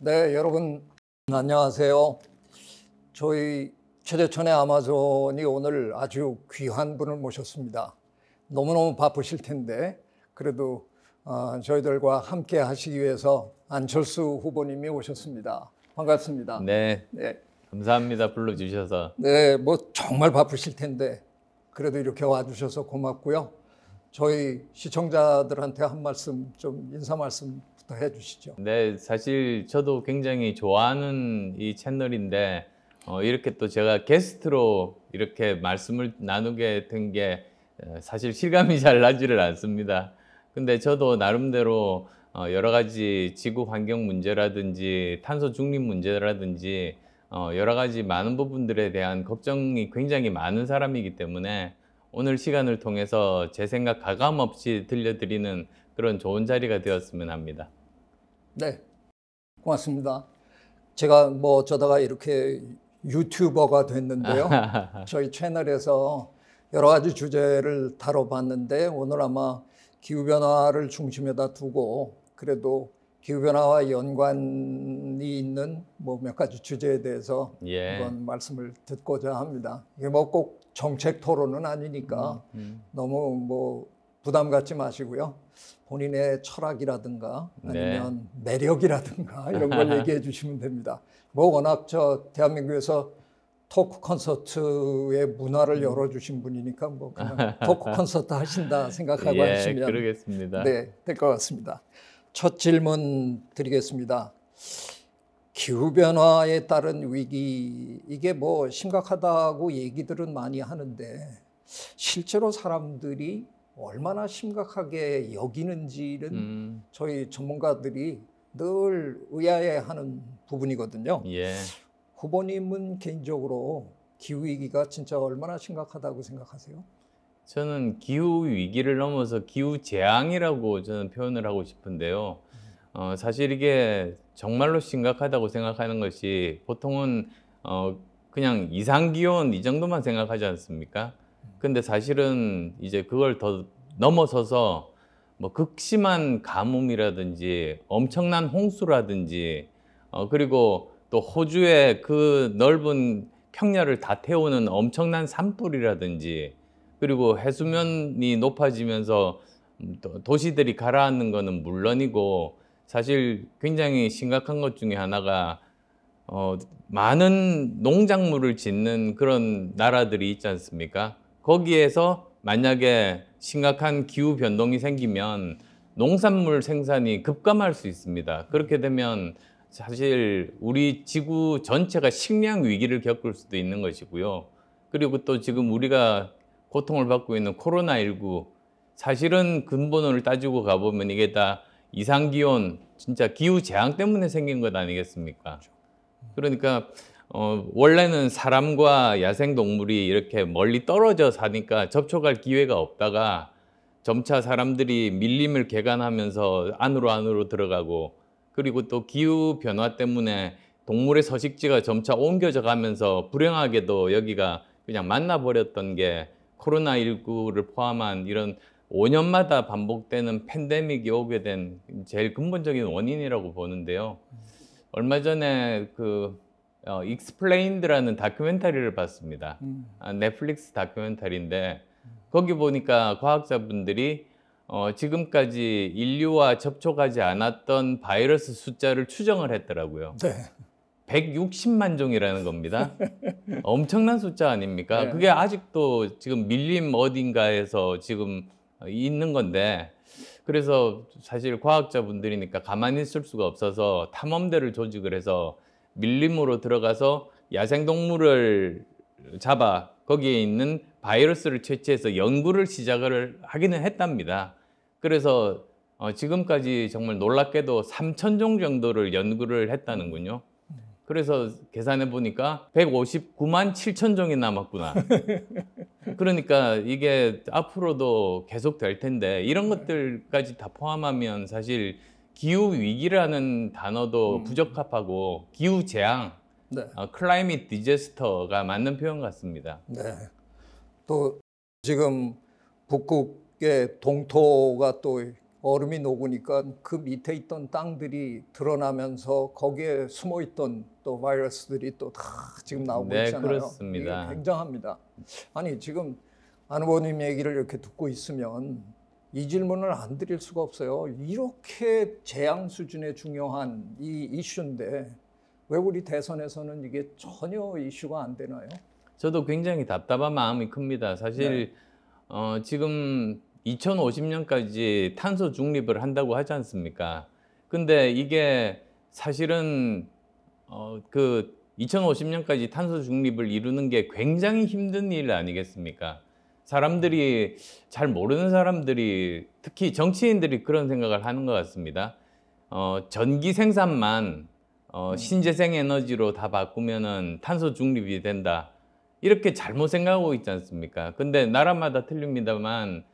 네, 여러분 안녕하세요. 저희 최재천의 아마존이 오늘 아주 귀한 분을 모셨습니다. 너무너무 바쁘실 텐데 그래도 저희들과 함께 하시기 위해서 안철수 후보님이 오셨습니다. 반갑습니다. 네, 네, 감사합니다. 불러주셔서. 네, 뭐 정말 바쁘실 텐데 그래도 이렇게 와주셔서 고맙고요. 저희 시청자들한테 한 말씀, 좀 인사 말씀부터 해주시죠. 네, 사실 저도 굉장히 좋아하는 이 채널인데 이렇게 또 제가 게스트로 이렇게 말씀을 나누게 된 게 사실 실감이 잘 나지를 않습니다. 근데 저도 나름대로 여러 가지 지구 환경 문제라든지 탄소 중립 문제라든지 여러 가지 많은 부분들에 대한 걱정이 굉장히 많은 사람이기 때문에 오늘 시간을 통해서 제 생각 가감 없이 들려드리는 그런 좋은 자리가 되었으면 합니다. 네, 고맙습니다. 제가 뭐 어쩌다가 이렇게 유튜버가 됐는데요. 저희 채널에서 여러 가지 주제를 다뤄봤는데 오늘 아마 기후변화를 중심에다 두고 그래도 기후변화와 연관이 있는 뭐 몇 가지 주제에 대해서 한번 말씀을 듣고자 합니다. 이게 뭐 꼭 정책 토론은 아니니까 너무 뭐 부담 갖지 마시고요. 본인의 철학이라든가 아니면 매력이라든가 이런 걸 얘기해 주시면 됩니다. 뭐 워낙 대한민국에서 토크 콘서트의 문화를 열어주신 분이니까 뭐 그냥 토크 콘서트 하신다 생각하고 하시면 그러겠습니다. 네, 될 것 같습니다. 첫 질문 드리겠습니다. 기후변화에 따른 위기, 이게 뭐 심각하다고 얘기들은 많이 하는데 실제로 사람들이 얼마나 심각하게 여기는지는 저희 전문가들이 늘 의아해하는 부분이거든요. 후보님은 개인적으로 기후위기가 진짜 얼마나 심각하다고 생각하세요? 저는 기후위기를 넘어서 기후재앙이라고 저는 표현을 하고 싶은데요. 사실 이게 정말로 심각하다고 생각하는 것이 보통은 그냥 이상기온 이 정도만 생각하지 않습니까? 근데 사실은 이제 그걸 더 넘어서서 뭐 극심한 가뭄이라든지 엄청난 홍수라든지 그리고 또 호주의 그 넓은 평야를 다 태우는 엄청난 산불이라든지 그리고 해수면이 높아지면서 도시들이 가라앉는 거는 물론이고 사실 굉장히 심각한 것 중에 하나가 많은 농작물을 짓는 그런 나라들이 있지 않습니까? 거기에서 만약에 심각한 기후 변동이 생기면 농산물 생산이 급감할 수 있습니다. 그렇게 되면 사실 우리 지구 전체가 식량 위기를 겪을 수도 있는 것이고요. 그리고 또 지금 우리가 고통을 받고 있는 코로나19, 사실은 근본을 따지고 가보면 이게 다 이상기온, 진짜 기후재앙 때문에 생긴 것 아니겠습니까? 그러니까 원래는 사람과 야생동물이 이렇게 멀리 떨어져 사니까 접촉할 기회가 없다가 점차 사람들이 밀림을 개간하면서 안으로 들어가고 그리고 또 기후변화 때문에 동물의 서식지가 점차 옮겨져 가면서 불행하게도 여기가 그냥 만나버렸던 게 코로나19를 포함한 이런 5년마다 반복되는 팬데믹이 오게 된 제일 근본적인 원인이라고 보는데요. 얼마 전에 익스플레인드라는 다큐멘터리를 봤습니다. 넷플릭스 다큐멘터리인데 거기 보니까 과학자분들이 지금까지 인류와 접촉하지 않았던 바이러스 숫자를 추정을 했더라고요. 네. 160만 종이라는 겁니다. 엄청난 숫자 아닙니까? 네. 그게 아직도 지금 밀림 어딘가에서 지금 있는 건데 그래서 사실 과학자분들이니까 가만히 있을 수가 없어서 탐험대를 조직을 해서 밀림으로 들어가서 야생동물을 잡아 거기에 있는 바이러스를 채취해서 연구를 시작을 하기는 했답니다. 그래서 지금까지 정말 놀랍게도 3,000종 정도를 연구를 했다는군요. 그래서 계산해 보니까 159만 7천 종이 남았구나. 그러니까 이게 앞으로도 계속 될 텐데 이런 것들까지 다 포함하면 사실 기후 위기라는 단어도 부적합하고 기후 재앙, 클라이밋 디제스터가 맞는 표현 같습니다. 네. 또 지금 북극의 동토가 또 얼음이 녹으니까 그 밑에 있던 땅들이 드러나면서 거기에 숨어 있던 또 바이러스들이 또 다 지금 나오고 네, 있잖아요. 그렇습니다. 이게 굉장합니다. 아니 지금 안 후보님 얘기를 이렇게 듣고 있으면 이 질문을 안 드릴 수가 없어요. 이렇게 재앙 수준의 중요한 이 이슈인데 왜 우리 대선에서는 이게 전혀 이슈가 안 되나요? 저도 굉장히 답답한 마음이 큽니다. 사실 지금 2050년까지 탄소 중립을 한다고 하지 않습니까? 근데 이게 사실은 그 2050년까지 탄소 중립을 이루는 게 굉장히 힘든 일 아니겠습니까? 사람들이 잘 모르는 사람들이 특히 정치인들이 그런 생각을 하는 것 같습니다. 전기 생산만 신재생 에너지로 다 바꾸면은 탄소 중립이 된다. 이렇게 잘못 생각하고 있지 않습니까? 근데 나라마다 틀립니다만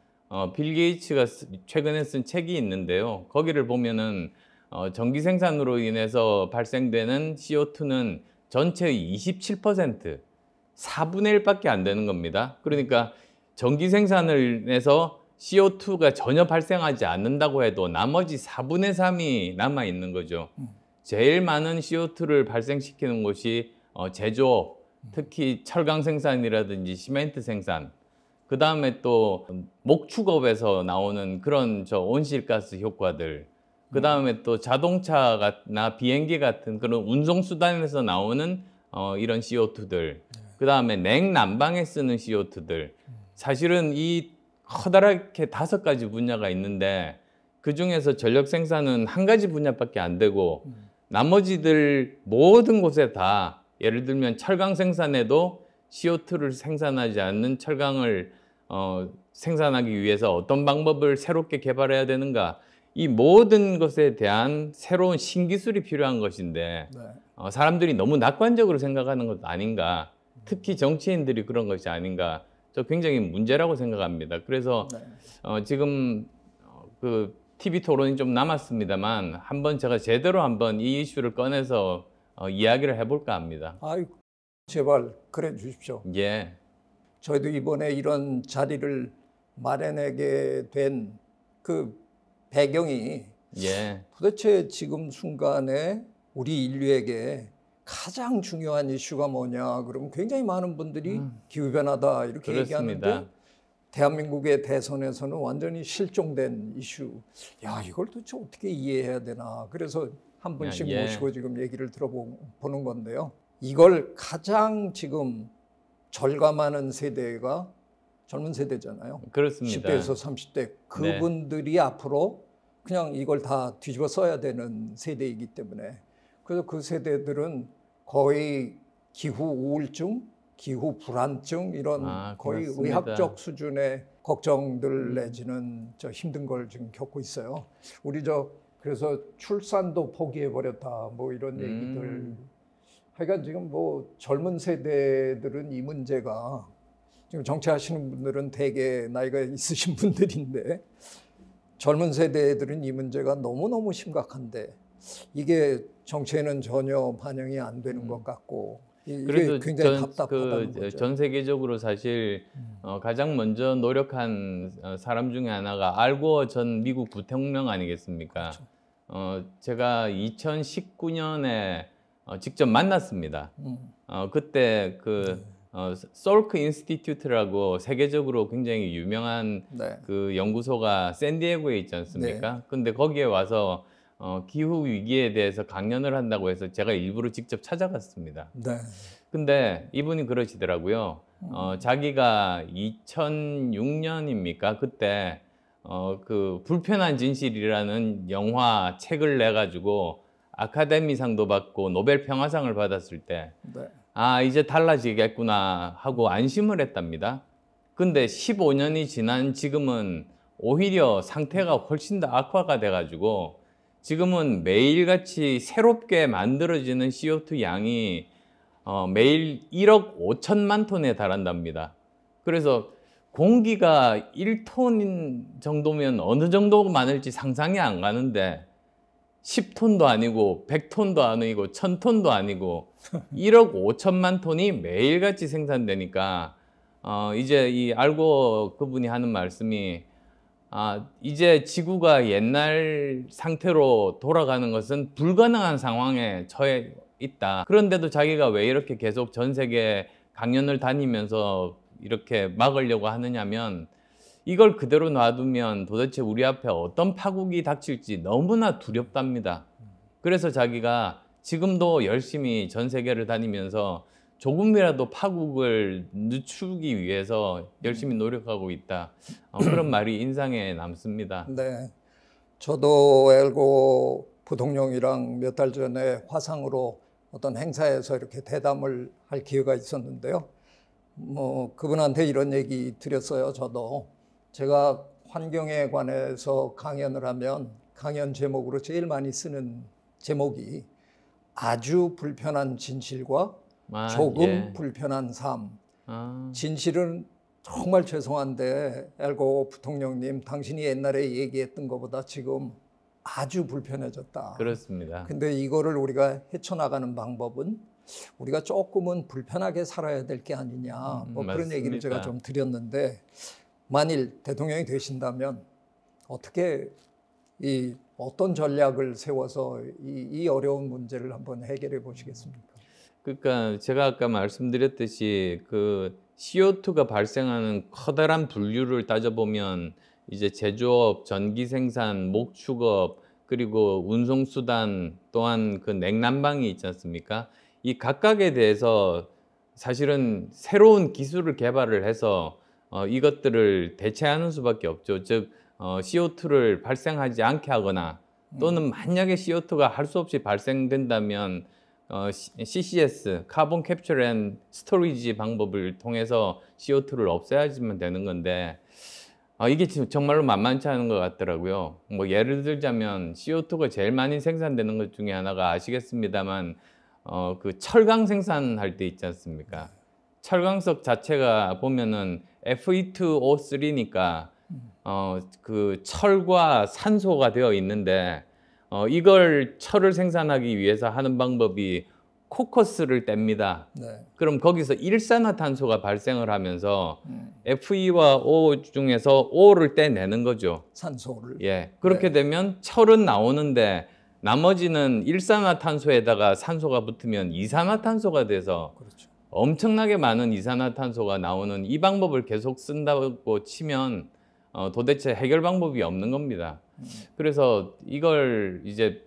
빌 게이츠가 최근에 쓴 책이 있는데요. 거기를 보면은 전기 생산으로 인해서 발생되는 CO2는 전체의 27%, 4분의 1밖에 안 되는 겁니다. 그러니까 전기 생산을 해서 CO2가 전혀 발생하지 않는다고 해도 나머지 4분의 3이 남아 있는 거죠. 제일 많은 CO2를 발생시키는 곳이 제조업, 특히 철강 생산이라든지 시멘트 생산, 그 다음에 또 목축업에서 나오는 그런 온실가스 효과들, 그 다음에 또 자동차나 비행기 같은 그런 운송수단에서 나오는 이런 CO2들, 그 다음에 냉난방에 쓰는 CO2들, 사실은 이 커다랗게 5가지 분야가 있는데 그 중에서 전력 생산은 한 가지 분야밖에 안 되고 나머지들 모든 곳에 다 예를 들면 철강 생산에도 CO2를 생산하지 않는 철강을 생산하기 위해서 어떤 방법을 새롭게 개발해야 되는가, 이 모든 것에 대한 새로운 신기술이 필요한 것인데 사람들이 너무 낙관적으로 생각하는 것 아닌가, 특히 정치인들이 그런 것이 아닌가, 저 굉장히 문제라고 생각합니다. 그래서 지금 그 TV 토론이 좀 남았습니다만 한번 제가 제대로 한번 이 이슈를 꺼내서 이야기를 해볼까 합니다. 아이, 제발 그래 주십시오. 예. 저희도 이번에 이런 자리를 마련하게 된 그 배경이 예. 도대체 지금 순간에 우리 인류에게 가장 중요한 이슈가 뭐냐 그러면 굉장히 많은 분들이 기후변화다 이렇게 그렇습니다. 얘기하는데 대한민국의 대선에서는 완전히 실종된 이슈. 야, 이걸 도대체 어떻게 이해해야 되나. 그래서 한 분씩 예. 모시고 지금 얘기를 들어보는 건데요. 이걸 가장 지금 절감하는 세대가 젊은 세대잖아요. 그렇습니다. 10대에서 30대. 그분들이 앞으로 그냥 이걸 다 뒤집어 써야 되는 세대이기 때문에. 그래서 그 세대들은 거의 기후 우울증, 기후 불안증 이런 거의 그렇습니다. 의학적 수준의 걱정들 내지는 힘든 걸 지금 겪고 있어요. 우리 그래서 출산도 포기해 버렸다 뭐 이런 얘기들. 하여간 지금 뭐 젊은 세대들은 이 문제가 지금 정치하시는 분들은 대개 나이가 있으신 분들인데 젊은 세대들은 이 문제가 너무너무 심각한데 이게 정치에는 전혀 반영이 안 되는 것 같고 이게 굉장히 답답하다는 거죠. 전 세계적으로 사실 가장 먼저 노력한 사람 중에 하나가 알고어 전 미국 부통령 아니겠습니까? 그렇죠. 제가 2019년에 직접 만났습니다. 그때 솔크 인스티튜트라고 세계적으로 굉장히 유명한 그 연구소가 샌디에고에 있지 않습니까? 근데 거기에 와서 기후 위기에 대해서 강연을 한다고 해서 제가 일부러 직접 찾아갔습니다. 근데 이분이 그러시더라고요. 자기가 2006년입니까? 그때 그 불편한 진실이라는 영화 책을 내가지고 아카데미상도 받고 노벨 평화상을 받았을 때 이제 달라지겠구나 하고 안심을 했답니다. 근데 15년이 지난 지금은 오히려 상태가 훨씬 더 악화가 돼가지고 지금은 매일같이 새롭게 만들어지는 CO2 양이 매일 1억 5천만 톤에 달한답니다. 그래서 공기가 1톤 정도면 어느 정도 많을지 상상이 안 가는데 10톤도 아니고 100톤도 아니고 1000톤도 아니고 1억 5천만 톤이 매일같이 생산되니까 이제 이 알고 그분이 하는 말씀이 이제 지구가 옛날 상태로 돌아가는 것은 불가능한 상황에 처해 있다. 그런데도 자기가 왜 이렇게 계속 전 세계 강연을 다니면서 이렇게 막으려고 하느냐면 이걸 그대로 놔두면 도대체 우리 앞에 어떤 파국이 닥칠지 너무나 두렵답니다. 그래서 자기가 지금도 열심히 전 세계를 다니면서 조금이라도 파국을 늦추기 위해서 열심히 노력하고 있다. 그런 말이 인상에 남습니다. 네, 저도 엘고 부통령이랑 몇 달 전에 화상으로 어떤 행사에서 이렇게 대담을 할 기회가 있었는데요. 뭐 그분한테 이런 얘기 드렸어요. 저도 제가 환경에 관해서 강연을 하면 강연 제목으로 제일 많이 쓰는 제목이 아주 불편한 진실과 조금 예. 불편한 삶. 진실은 정말 죄송한데 엘고 부통령님, 당신이 옛날에 얘기했던 것보다 지금 아주 불편해졌다. 그렇습니다. 근데 이거를 우리가 헤쳐나가는 방법은 우리가 조금은 불편하게 살아야 될 게 아니냐. 뭐 그런 얘기를 제가 좀 드렸는데, 만일 대통령이 되신다면 어떻게 어떤 전략을 세워서 이 어려운 문제를 한번 해결해 보시겠습니까? 그러니까 제가 아까 말씀드렸듯이 그 CO2가 발생하는 커다란 분류를 따져보면 이제 제조업, 전기 생산, 목축업, 그리고 운송수단, 또한 그 냉난방이 있지 않습니까? 이 각각에 대해서 사실은 새로운 기술을 개발을 해서 이것들을 대체하는 수밖에 없죠. 즉 CO2를 발생하지 않게 하거나, 또는 만약에 CO2가 할 수 없이 발생된다면 CCS, 카본 캡처 앤 스토리지 방법을 통해서 CO2를 없애야지만 되는 건데, 이게 지금 정말로 만만치 않은 것 같더라고요. 뭐 예를 들자면 CO2가 제일 많이 생산되는 것 중에 하나가 아시겠습니다만 그 철강 생산할 때 있지 않습니까? 철강석 자체가 보면은 Fe2O3니까 그 철과 산소가 되어 있는데, 이걸 철을 생산하기 위해서 하는 방법이 코커스를 뗍니다. 네. 그럼 거기서 일산화탄소가 발생을 하면서 Fe와 O 중에서 O를 떼내는 거죠. 산소를. 예. 그렇게 되면 철은 나오는데 나머지는 일산화탄소에다가 산소가 붙으면 이산화탄소가 돼서 그렇죠. 엄청나게 많은 이산화탄소가 나오는 이 방법을 계속 쓴다고 치면 도대체 해결 방법이 없는 겁니다. 그래서 이걸 이제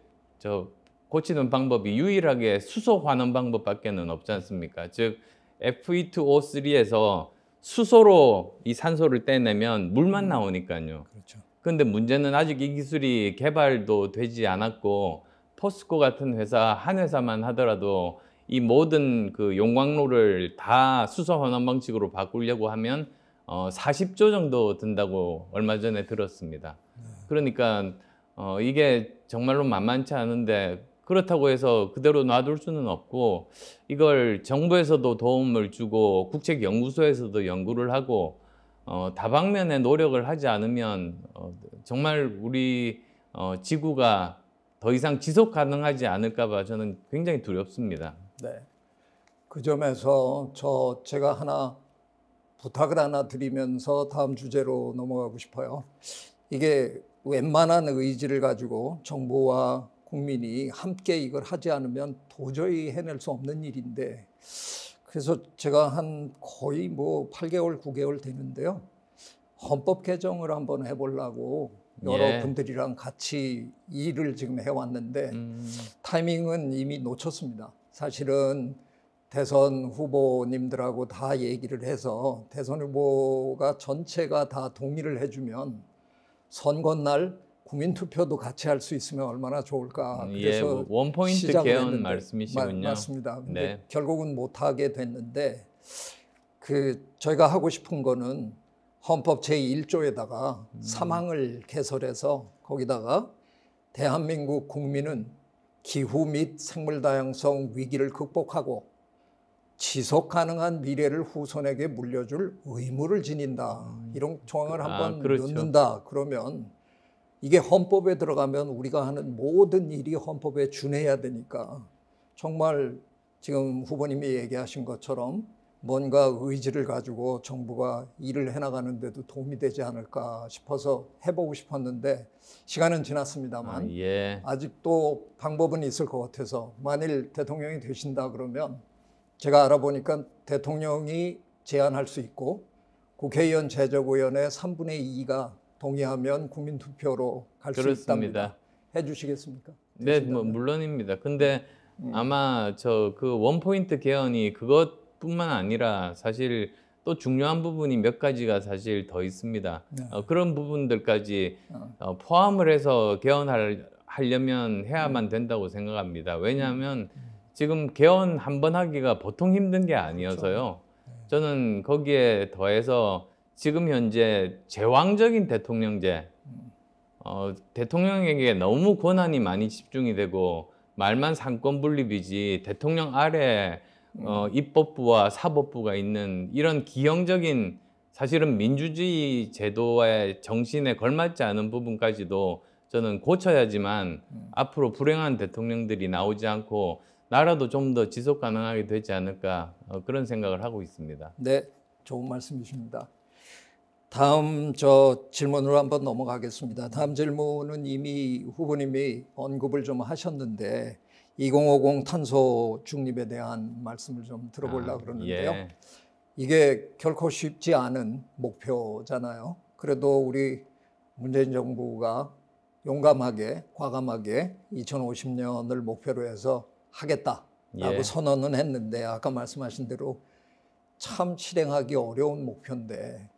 고치는 방법이 유일하게 수소 환원 방법밖에는 없지 않습니까? 즉 Fe2O3에서 수소로 이 산소를 떼내면 물만 나오니까요. 그렇죠. 근데 문제는 아직 이 기술이 개발도 되지 않았고, 포스코 같은 회사 한 회사만 하더라도 이 모든 그 용광로를 다 수소 환원 방식으로 바꾸려고 하면 40조 정도 든다고 얼마 전에 들었습니다. 그러니까 이게 정말로 만만치 않은데, 그렇다고 해서 그대로 놔둘 수는 없고, 이걸 정부에서도 도움을 주고 국책연구소에서도 연구를 하고 다방면의 노력을 하지 않으면 정말 우리 지구가 더 이상 지속 가능하지 않을까 봐 저는 굉장히 두렵습니다. 네. 그 점에서 제가 하나 부탁을 하나 드리면서 다음 주제로 넘어가고 싶어요. 이게 웬만한 의지를 가지고 정부와 국민이 함께 이걸 하지 않으면 도저히 해낼 수 없는 일인데, 그래서 제가 한 거의 뭐 8개월, 9개월 되는데요. 헌법 개정을 한번 해보려고 여러 분들이랑 같이 일을 지금 해왔는데 타이밍은 이미 놓쳤습니다. 사실은 대선 후보님들하고 다 얘기를 해서 대선 후보가 전체가 다 동의를 해주면 선거날 국민투표도 같이 할 수 있으면 얼마나 좋을까. 그래서 원포인트 개헌 말씀이시군요. 맞습니다. 근데 네. 결국은 못하게 됐는데, 저희가 하고 싶은 거는 헌법 제1조에다가 사망을 개설해서 거기다가 대한민국 국민은 기후 및 생물 다양성 위기를 극복하고 지속 가능한 미래를 후손에게 물려줄 의무를 지닌다. 이런 조항을 한번 그렇죠. 넣는다. 그러면 이게 헌법에 들어가면 우리가 하는 모든 일이 헌법에 준해야 되니까, 정말 지금 후보님이 얘기하신 것처럼 뭔가 의지를 가지고 정부가 일을 해나가는 데도 도움이 되지 않을까 싶어서 해보고 싶었는데 시간은 지났습니다만 예. 아직도 방법은 있을 것 같아서 만일 대통령이 되신다 그러면 제가 알아보니까 대통령이 제안할 수 있고 국회의원 제적위원회 3분의 2가 동의하면 국민투표로 갈 수 있답니다. 해주시겠습니까? 네, 뭐 물론입니다. 근데 아마 저 그 원포인트 개헌이 그것뿐만 아니라 사실 또 중요한 부분이 몇 가지가 사실 더 있습니다. 네. 그런 부분들까지 포함을 해서 하려면 해야만 된다고 생각합니다. 왜냐하면 지금 개헌 한 번 하기가 보통 힘든 게 아니어서요. 저는 거기에 더해서 지금 현재 제왕적인 대통령제, 대통령에게 너무 권한이 많이 집중이 되고 말만 상권 분립이지 대통령 아래 입법부와 사법부가 있는 이런 기형적인 사실은 민주주의 제도의 정신에 걸맞지 않은 부분까지도 저는 고쳐야지만 앞으로 불행한 대통령들이 나오지 않고 나라도 좀 더 지속 가능하게 되지 않을까 그런 생각을 하고 있습니다. 네, 좋은 말씀이십니다. 다음 질문으로 한번 넘어가겠습니다. 다음 질문은 이미 후보님이 언급을 좀 하셨는데 2050 탄소 중립에 대한 말씀을 좀 들어보려고 그러는데요. 예. 이게 결코 쉽지 않은 목표잖아요. 그래도 우리 문재인 정부가 용감하게 과감하게 2050년을 목표로 해서 하겠다라고 예. 선언은 했는데 아까 말씀하신 대로 참 실행하기 어려운 목표인데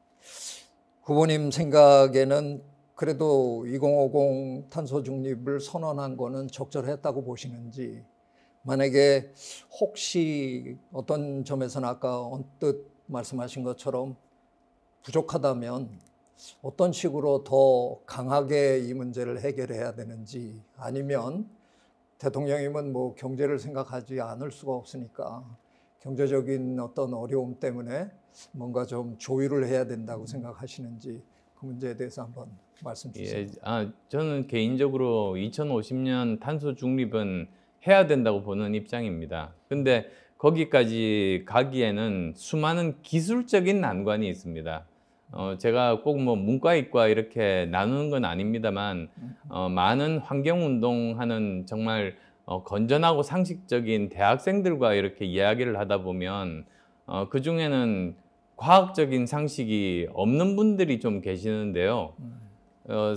후보님 생각에는 그래도 2050 탄소 중립을 선언한 거는 적절했다고 보시는지, 만약에 혹시 어떤 점에서는 아까 언뜻 말씀하신 것처럼 부족하다면 어떤 식으로 더 강하게 이 문제를 해결해야 되는지, 아니면 대통령님은 뭐 경제를 생각하지 않을 수가 없으니까 경제적인 어떤 어려움 때문에 뭔가 좀 조율을 해야 된다고 생각하시는지 그 문제에 대해서 한번 말씀 주세요. 예, 저는 개인적으로 2050년 탄소 중립은 해야 된다고 보는 입장입니다. 근데 거기까지 가기에는 수많은 기술적인 난관이 있습니다. 제가 꼭 뭐 문과, 이과 이렇게 나누는 건 아닙니다만 많은 환경운동하는 정말 건전하고 상식적인 대학생들과 이렇게 이야기를 하다 보면 그 중에는 과학적인 상식이 없는 분들이 좀 계시는데요.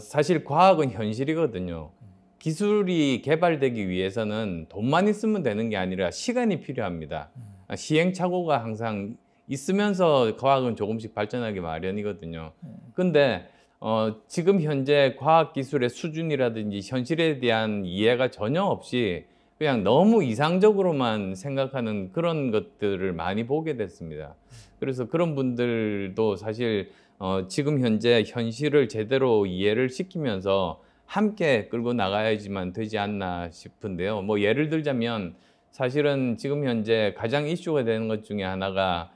사실 과학은 현실이거든요. 기술이 개발되기 위해서는 돈만 있으면 되는 게 아니라 시간이 필요합니다. 시행착오가 항상 있으면서 과학은 조금씩 발전하기 마련이거든요. 근데 지금 현재 과학기술의 수준이라든지 현실에 대한 이해가 전혀 없이 그냥 너무 이상적으로만 생각하는 그런 것들을 많이 보게 됐습니다. 그래서 그런 분들도 사실 지금 현재 현실을 제대로 이해를 시키면서 함께 끌고 나가야지만 되지 않나 싶은데요. 뭐 예를 들자면 사실은 지금 현재 가장 이슈가 되는 것 중에 하나가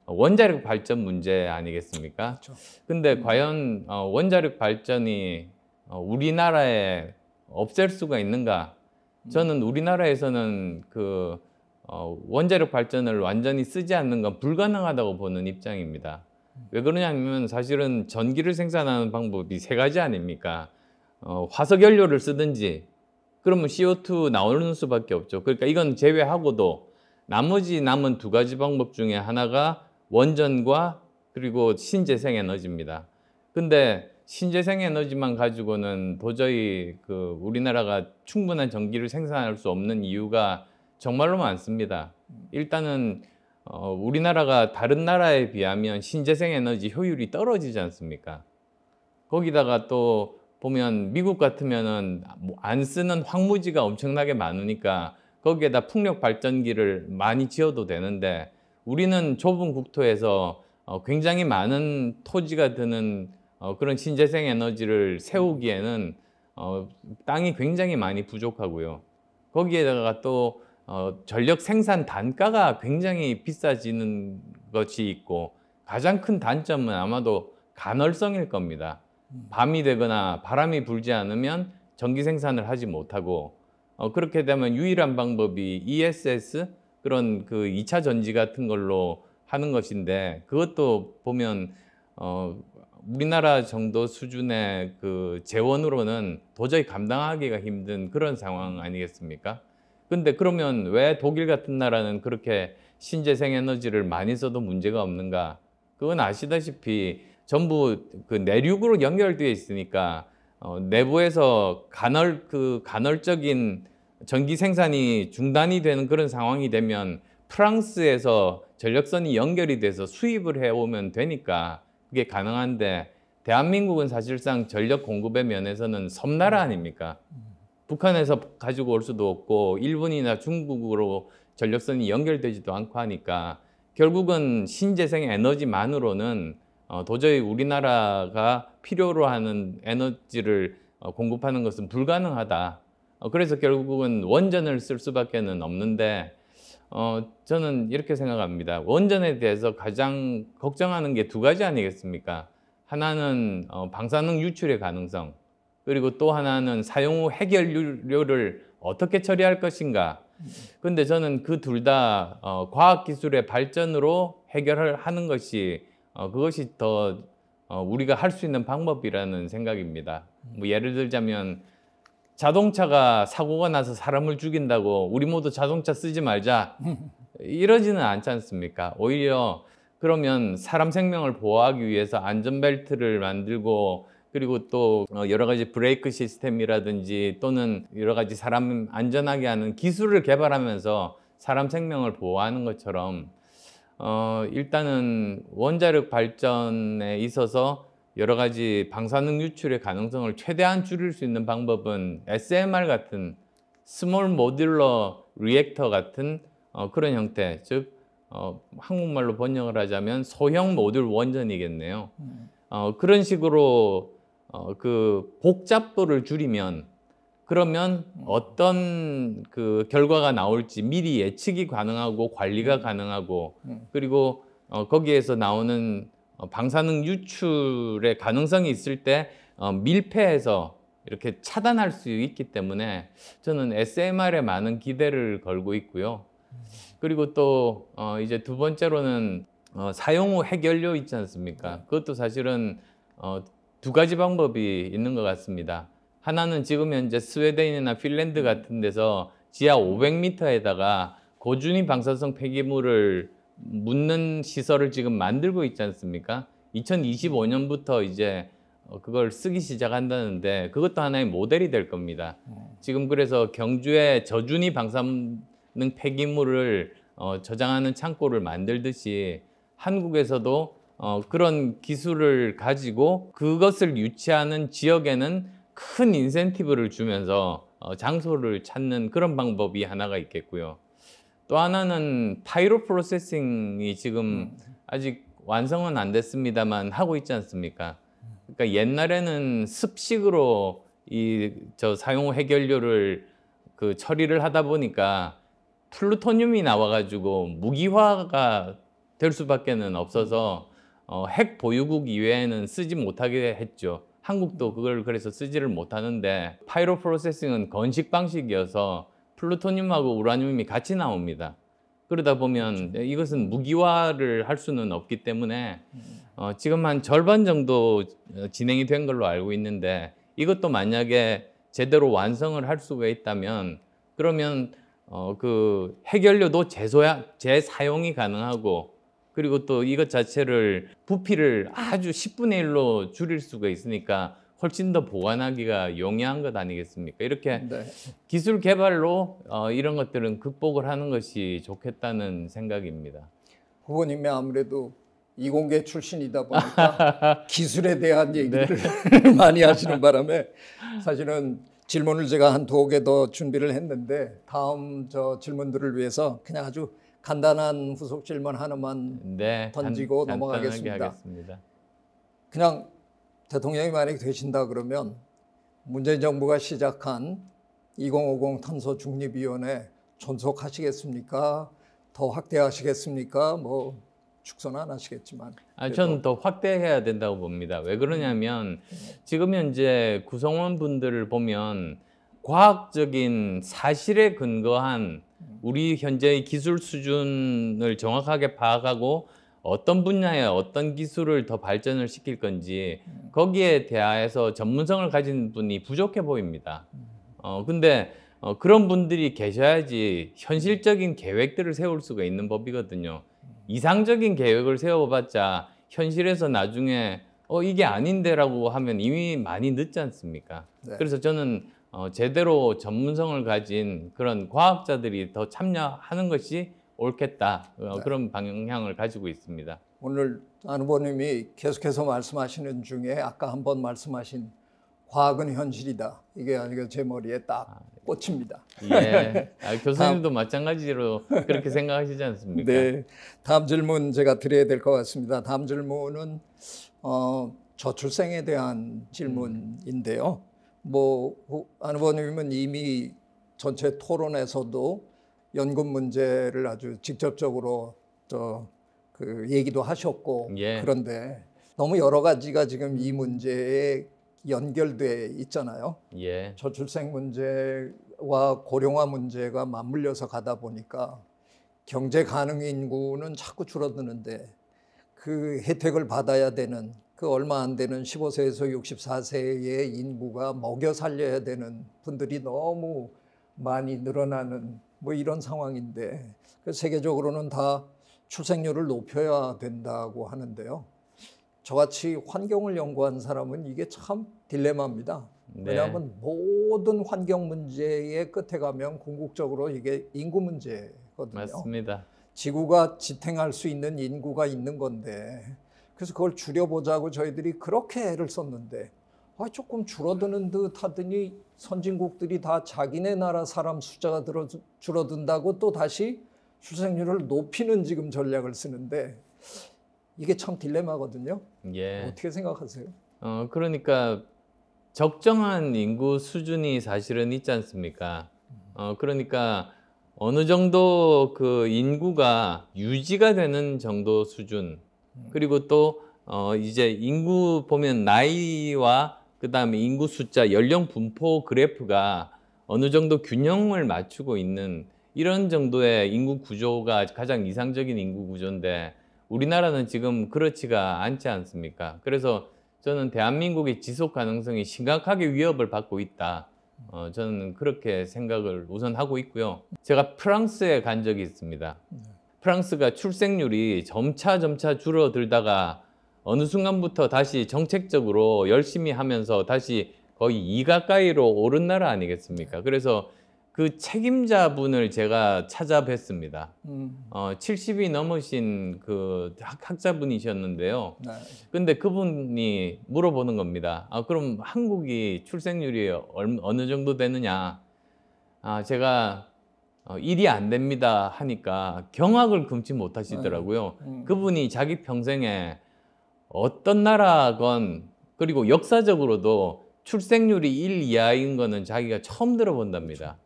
원자력 발전 문제 아니겠습니까? 그렇죠. 근데 과연 원자력 발전이 우리나라에 없앨 수가 있는가? 저는 우리나라에서는 원자력 발전을 완전히 쓰지 않는 건 불가능하다고 보는 입장입니다. 왜 그러냐면 사실은 전기를 생산하는 방법이 세 가지 아닙니까? 화석 연료를 쓰든지, 그러면 CO2 나오는 수밖에 없죠. 그러니까 이건 제외하고도 나머지 남은 두 가지 방법 중에 하나가 원전과 그리고 신재생 에너지입니다. 근데 신재생 에너지만 가지고는 도저히 우리나라가 충분한 전기를 생산할 수 없는 이유가 정말로 많습니다. 일단은 우리나라가 다른 나라에 비하면 신재생 에너지 효율이 떨어지지 않습니까? 거기다가 또 보면 미국 같으면은 안 쓰는 황무지가 엄청나게 많으니까 거기에다 풍력 발전기를 많이 지어도 되는데, 우리는 좁은 국토에서 굉장히 많은 토지가 드는 그런 신재생 에너지를 세우기에는 땅이 굉장히 많이 부족하고요. 거기에다가 또 전력 생산 단가가 굉장히 비싸지는 것이 있고, 가장 큰 단점은 아마도 간헐성일 겁니다. 밤이 되거나 바람이 불지 않으면 전기 생산을 하지 못하고, 그렇게 되면 유일한 방법이 ESS, 그런 그 2차 전지 같은 걸로 하는 것인데 그것도 보면 우리나라 정도 수준의 그 재원으로는 도저히 감당하기가 힘든 그런 상황 아니겠습니까? 근데 그러면 왜 독일 같은 나라는 그렇게 신재생 에너지를 많이 써도 문제가 없는가? 그건 아시다시피 전부 그 내륙으로 연결되어 있으니까 내부에서 간헐적인 전기 생산이 중단이 되는 그런 상황이 되면 프랑스에서 전력선이 연결이 돼서 수입을 해오면 되니까 그게 가능한데 대한민국은 사실상 전력 공급의 면에서는 섬나라 아닙니까? 북한에서 가지고 올 수도 없고 일본이나 중국으로 전력선이 연결되지도 않고 하니까 결국은 신재생 에너지만으로는 도저히 우리나라가 필요로 하는 에너지를 공급하는 것은 불가능하다. 그래서 결국은 원전을 쓸 수밖에는 없는데 저는 이렇게 생각합니다. 원전에 대해서 가장 걱정하는 게 두 가지 아니겠습니까? 하나는 방사능 유출의 가능성, 그리고 또 하나는 사용 후 해결료를 어떻게 처리할 것인가. 근데 저는 그 둘 다 과학기술의 발전으로 해결을 하는 것이 그것이 더 우리가 할 수 있는 방법이라는 생각입니다. 뭐 예를 들자면 자동차가 사고가 나서 사람을 죽인다고 우리 모두 자동차 쓰지 말자 이러지는 않지 않습니까? 오히려 그러면 사람 생명을 보호하기 위해서 안전벨트를 만들고 그리고 또 여러 가지 브레이크 시스템이라든지 또는 여러 가지 사람 안전하게 하는 기술을 개발하면서 사람 생명을 보호하는 것처럼 일단은 원자력 발전에 있어서 여러 가지 방사능 유출의 가능성을 최대한 줄일 수 있는 방법은 SMR 같은 스몰 모듈러 리액터 같은 그런 형태, 즉 한국말로 번역을 하자면 소형 모듈 원전이겠네요. 그런 식으로 그 복잡도를 줄이면 그러면 어떤 그 결과가 나올지 미리 예측이 가능하고 관리가 가능하고 그리고 거기에서 나오는 방사능 유출의 가능성이 있을 때 밀폐해서 이렇게 차단할 수 있기 때문에 저는 SMR에 많은 기대를 걸고 있고요. 그리고 또 이제 두 번째로는 사용 후 해결료 있지 않습니까? 그것도 사실은 두 가지 방법이 있는 것 같습니다. 하나는 지금 현재 스웨덴이나 핀란드 같은 데서 지하 500m에다가 고준위 방사성 폐기물을 묻는 시설을 지금 만들고 있지 않습니까? 2025년부터 이제 그걸 쓰기 시작한다는데 그것도 하나의 모델이 될 겁니다. 지금 그래서 경주에 저준위 방사능 폐기물을 저장하는 창고를 만들듯이 한국에서도 그런 기술을 가지고 그것을 유치하는 지역에는 큰 인센티브를 주면서 장소를 찾는 그런 방법이 하나가 있겠고요. 또 하나는 파이로 프로세싱이 지금 아직 완성은 안 됐습니다만 하고 있지 않습니까? 그러니까 옛날에는 습식으로 사용 후 해결료를 그 처리를 하다 보니까 플루토늄이 나와가지고 무기화가 될 수밖에는 없어서 핵 보유국 이외에는 쓰지 못하게 했죠. 한국도 그걸 그래서 쓰지를 못하는데 파이로 프로세싱은 건식 방식이어서 플루토늄하고 우라늄이 같이 나옵니다. 그러다 보면 이것은 무기화를 할 수는 없기 때문에 지금 한 절반 정도 진행이 된 걸로 알고 있는데 이것도 만약에 제대로 완성을 할 수가 있다면 그러면 그 해결료도 재사용이 가능하고 그리고 또 이것 자체를 부피를 아주 10분의 1로 줄일 수가 있으니까 훨씬 더 보관하기가 용이한 것 아니겠습니까? 이렇게 네. 기술 개발로 이런 것들은 극복을 하는 것이 좋겠다는 생각입니다. 후보님이 아무래도 이공계 출신이다 보니까 기술에 대한 얘기를 많이 하시는 바람에 사실은 질문을 제가 한 두어 개 더 준비를 했는데 다음 질문들을 위해서 그냥 아주 간단한 후속 질문 하나만 던지고 넘어가겠습니다. 하겠습니다. 그냥 대통령이 만약에 되신다 그러면 문재인 정부가 시작한 2050 탄소 중립위원회 존속하시겠습니까? 더 확대하시겠습니까? 뭐 축소는 안 하시겠지만. 저는 더 확대해야 된다고 봅니다. 왜 그러냐면 지금 현재 구성원 분들을 보면 과학적인 사실에 근거한 우리 현재의 기술 수준을 정확하게 파악하고 어떤 분야에 어떤 기술을 더 발전을 시킬 건지 거기에 대하여서 전문성을 가진 분이 부족해 보입니다. 근데 그런 분들이 계셔야지 현실적인 계획들을 세울 수가 있는 법이거든요. 이상적인 계획을 세워봤자 현실에서 나중에 이게 아닌데라고 하면 이미 많이 늦지 않습니까? 네. 그래서 저는 제대로 전문성을 가진 그런 과학자들이 더 참여하는 것이 옳겠다. 네. 그런 방향을 가지고 있습니다. 오늘 안 후보님이 계속해서 말씀하시는 중에 아까 한번 말씀하신 과학은 현실이다. 이게 제 머리에 딱 꽂힙니다. 예. 교수님도 마찬가지로 그렇게 생각하시지 않습니까? 네. 다음 질문 제가 드려야 될 것 같습니다. 다음 질문은 저출생에 대한 질문인데요. 안 후보님은 이미 전체 토론에서도 연금 문제를 아주 직접적으로 얘기도 하셨고, 예. 그런데 너무 여러 가지가 지금 이 문제에 연결돼 있잖아요. 예. 저출생 문제와 고령화 문제가 맞물려서 가다 보니까 경제 가능 인구는 자꾸 줄어드는데 그 혜택을 받아야 되는 그 얼마 안 되는 15세에서 64세의 인구가 먹여 살려야 되는 분들이 너무 많이 늘어나는 이런 상황인데, 세계적으로는 다 출생률을 높여야 된다고 하는데요. 저같이 환경을 연구한 사람은 이게 참 딜레마입니다. 네. 왜냐하면 모든 환경 문제의 끝에 가면 궁극적으로 이게 인구 문제거든요. 맞습니다. 지구가 지탱할 수 있는 인구가 있는 건데, 그래서 그걸 줄여보자고 저희들이 그렇게 애를 썼는데 조금 줄어드는 듯 하더니 선진국들이 다 자기네 나라 사람 숫자가 줄어든다고 또 다시 출생률을 높이는 지금 전략을 쓰는데, 이게 참 딜레마거든요. 예. 어떻게 생각하세요? 그러니까 적정한 인구 수준이 사실은 있지 않습니까? 그러니까 어느 정도 그 인구가 유지가 되는 정도 수준, 그리고 또 이제 인구 보면 나이와 그다음에 인구 숫자, 연령 분포 그래프가 어느 정도 균형을 맞추고 있는 이런 정도의 인구 구조가 가장 이상적인 인구 구조인데, 우리나라는 지금 그렇지가 않지 않습니까? 그래서 저는 대한민국의 지속 가능성이 심각하게 위협을 받고 있다. 저는 그렇게 생각을 우선 하고 있고요. 제가 프랑스에 간 적이 있습니다. 프랑스가 출생률이 점차 줄어들다가 어느 순간부터 다시 정책적으로 열심히 하면서 다시 거의 2 가까이로 오른 나라 아니겠습니까? 그래서 그 책임자분을 제가 찾아뵀습니다. 70이 넘으신 그 학자분이셨는데요. 네. 근데 그분이 물어보는 겁니다. 그럼 한국이 출생률이 어느 정도 되느냐? 제가 일이 안 됩니다 하니까 경악을 금치 못하시더라고요. 그분이 자기 평생에 어떤 나라건 그리고 역사적으로도 출생률이 1 이하인 거는 자기가 처음 들어본답니다.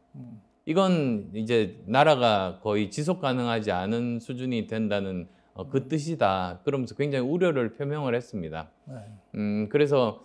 이건 이제 나라가 거의 지속 가능하지 않은 수준이 된다는 그 뜻이다. 그러면서 굉장히 우려를 표명을 했습니다. 그래서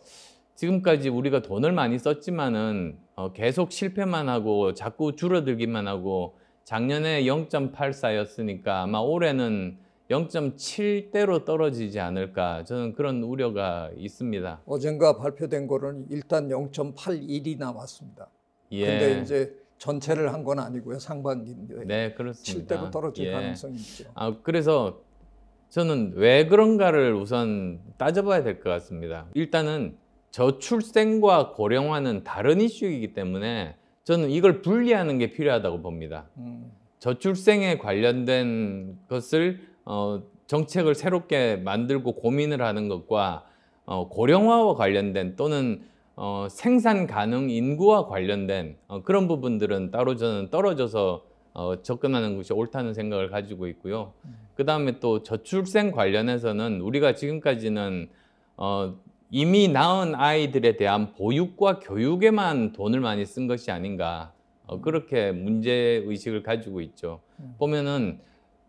지금까지 우리가 돈을 많이 썼지만은 계속 실패만 하고 자꾸 줄어들기만 하고, 작년에 0.84였으니까 아마 올해는 0.7대로 떨어지지 않을까, 저는 그런 우려가 있습니다. 어젠가 발표된 거는 일단 0.81이 나왔습니다. 예. 근데 이제 전체를 한 건 아니고요. 상반기인데. 네, 그렇습니다. 7대로 떨어질 예. 가능성이 있죠. 그래서 저는 왜 그런가를 우선 따져봐야 될 것 같습니다. 일단은 저출생과 고령화는 다른 이슈이기 때문에 저는 이걸 분리하는 게 필요하다고 봅니다. 저출생에 관련된 것을 정책을 새롭게 만들고 고민을 하는 것과 고령화와 관련된 또는 생산 가능 인구와 관련된 그런 부분들은 따로 저는 떨어져서 접근하는 것이 옳다는 생각을 가지고 있고요. 그 다음에 또 저출생 관련해서는 우리가 지금까지는 이미 낳은 아이들에 대한 보육과 교육에만 돈을 많이 쓴 것이 아닌가, 그렇게 문제의식을 가지고 있죠. 보면은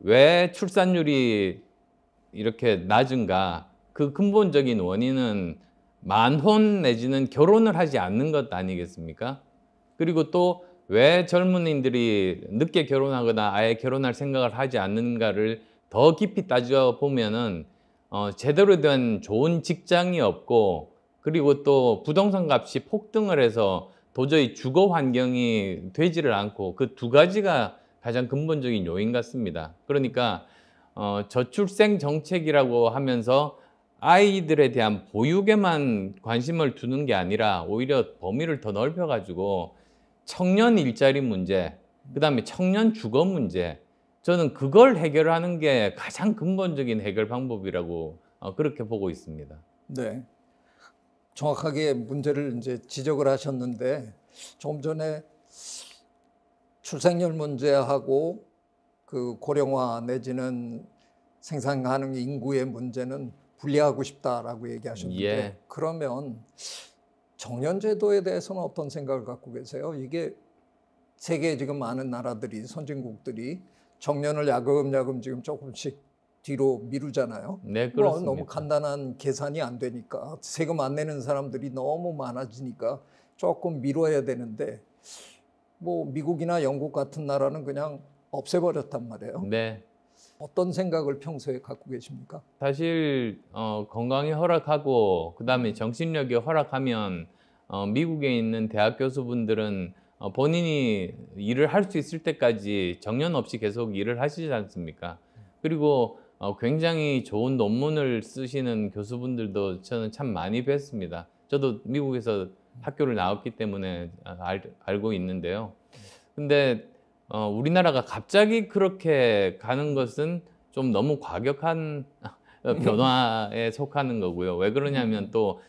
왜 출산율이 이렇게 낮은가, 그 근본적인 원인은 만혼 내지는 결혼을 하지 않는 것 아니겠습니까? 그리고 또 왜 젊은이들이 늦게 결혼하거나 아예 결혼할 생각을 하지 않는가를 더 깊이 따져보면은 제대로 된 좋은 직장이 없고, 그리고 또 부동산 값이 폭등을 해서 도저히 주거 환경이 되지를 않고, 그 두 가지가 가장 근본적인 요인 같습니다. 그러니까 저출생 정책이라고 하면서 아이들에 대한 보육에만 관심을 두는 게 아니라 오히려 범위를 더 넓혀가지고 청년 일자리 문제, 그다음에 청년 주거 문제, 저는 그걸 해결하는 게 가장 근본적인 해결 방법이라고 그렇게 보고 있습니다. 네, 정확하게 문제를 이제 지적을 하셨는데, 조금 전에 출생률 문제하고 그 고령화 내지는 생산 가능 인구의 문제는 분리하고 싶다라고 얘기하셨는데, 예. 그러면 정년제도에 대해서는 어떤 생각을 갖고 계세요? 이게 세계에 지금 많은 나라들이, 선진국들이 정년을 야금야금 지금 조금씩 뒤로 미루잖아요. 네, 그렇습니다. 너무 간단한 계산이 안 되니까, 세금 안 내는 사람들이 너무 많아지니까 조금 미뤄야 되는데, 미국이나 영국 같은 나라는 그냥 없애버렸단 말이에요. 네. 어떤 생각을 평소에 갖고 계십니까? 사실 건강이 허락하고 그다음에 정신력이 허락하면 미국에 있는 대학 교수분들은 본인이 일을 할 수 있을 때까지 정년 없이 계속 일을 하시지 않습니까? 그리고 굉장히 좋은 논문을 쓰시는 교수분들도 저는 참 많이 뵀습니다. 저도 미국에서 학교를 나왔기 때문에 알고 있는데요. 근데 우리나라가 갑자기 그렇게 가는 것은 좀 너무 과격한 변화에 속하는 거고요. 왜 그러냐면 또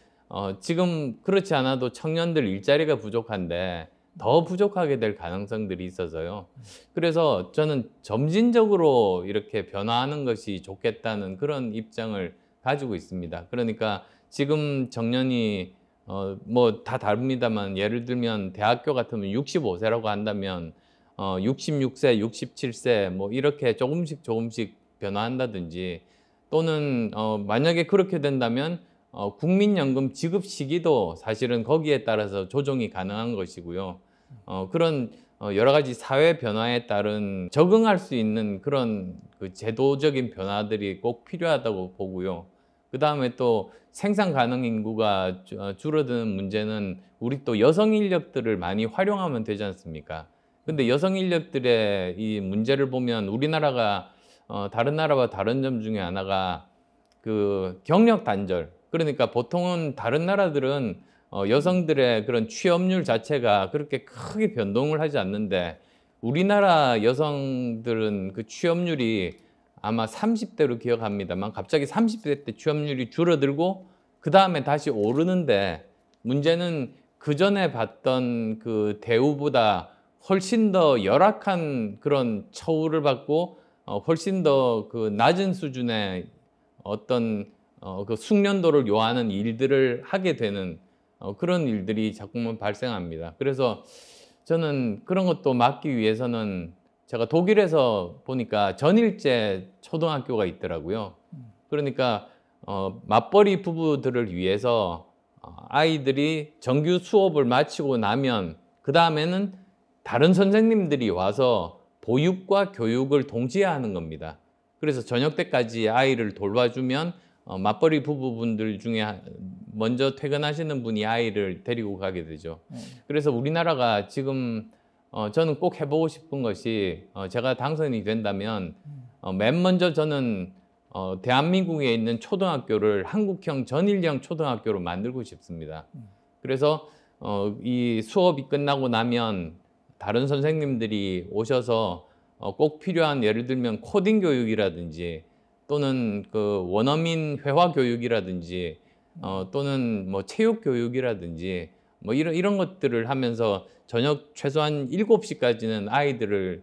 지금 그렇지 않아도 청년들 일자리가 부족한데 더 부족하게 될 가능성들이 있어서요. 그래서 저는 점진적으로 이렇게 변화하는 것이 좋겠다는 그런 입장을 가지고 있습니다. 그러니까 지금 정년이 다 다릅니다만, 예를 들면 대학교 같으면 65세라고 한다면 66세, 67세 이렇게 조금씩 변화한다든지, 또는 만약에 그렇게 된다면 국민연금 지급 시기도 사실은 거기에 따라서 조정이 가능한 것이고요. 그런 여러 가지 사회 변화에 따른 적응할 수 있는 그런 그 제도적인 변화들이 꼭 필요하다고 보고요. 그 다음에 또 생산 가능 인구가 줄어드는 문제는 우리 또 여성 인력들을 많이 활용하면 되지 않습니까? 근데 여성 인력들의 이 문제를 보면 우리나라가 다른 나라와 다른 점 중에 하나가 그 경력 단절. 그러니까 보통은 다른 나라들은 여성들의 그런 취업률 자체가 그렇게 크게 변동을 하지 않는데, 우리나라 여성들은 그 취업률이 아마 30대로 기억합니다만 갑자기 30대 때 취업률이 줄어들고 그 다음에 다시 오르는데, 문제는 그 전에 봤던 그 대우보다 훨씬 더 열악한 그런 처우를 받고 훨씬 더 그 낮은 수준의 어떤 그 숙련도를 요하는 일들을 하게 되는 그런 일들이 자꾸만 발생합니다. 그래서 저는 그런 것도 막기 위해서는, 제가 독일에서 보니까 전일제 초등학교가 있더라고요. 그러니까 맞벌이 부부들을 위해서 아이들이 정규 수업을 마치고 나면 그 다음에는 다른 선생님들이 와서 보육과 교육을 동시에 하는 겁니다. 그래서 저녁 때까지 아이를 돌봐주면 맞벌이 부부분들 중에 먼저 퇴근하시는 분이 아이를 데리고 가게 되죠. 그래서 우리나라가 지금 저는 꼭 해보고 싶은 것이, 제가 당선이 된다면 맨 먼저 저는 대한민국에 있는 초등학교를 한국형 전일형 초등학교로 만들고 싶습니다. 그래서 이 수업이 끝나고 나면 다른 선생님들이 오셔서 꼭 필요한, 예를 들면 코딩 교육이라든지 또는 그 원어민 회화 교육이라든지 또는 체육 교육이라든지 이런 것들을 하면서 저녁 최소한 7시까지는 아이들을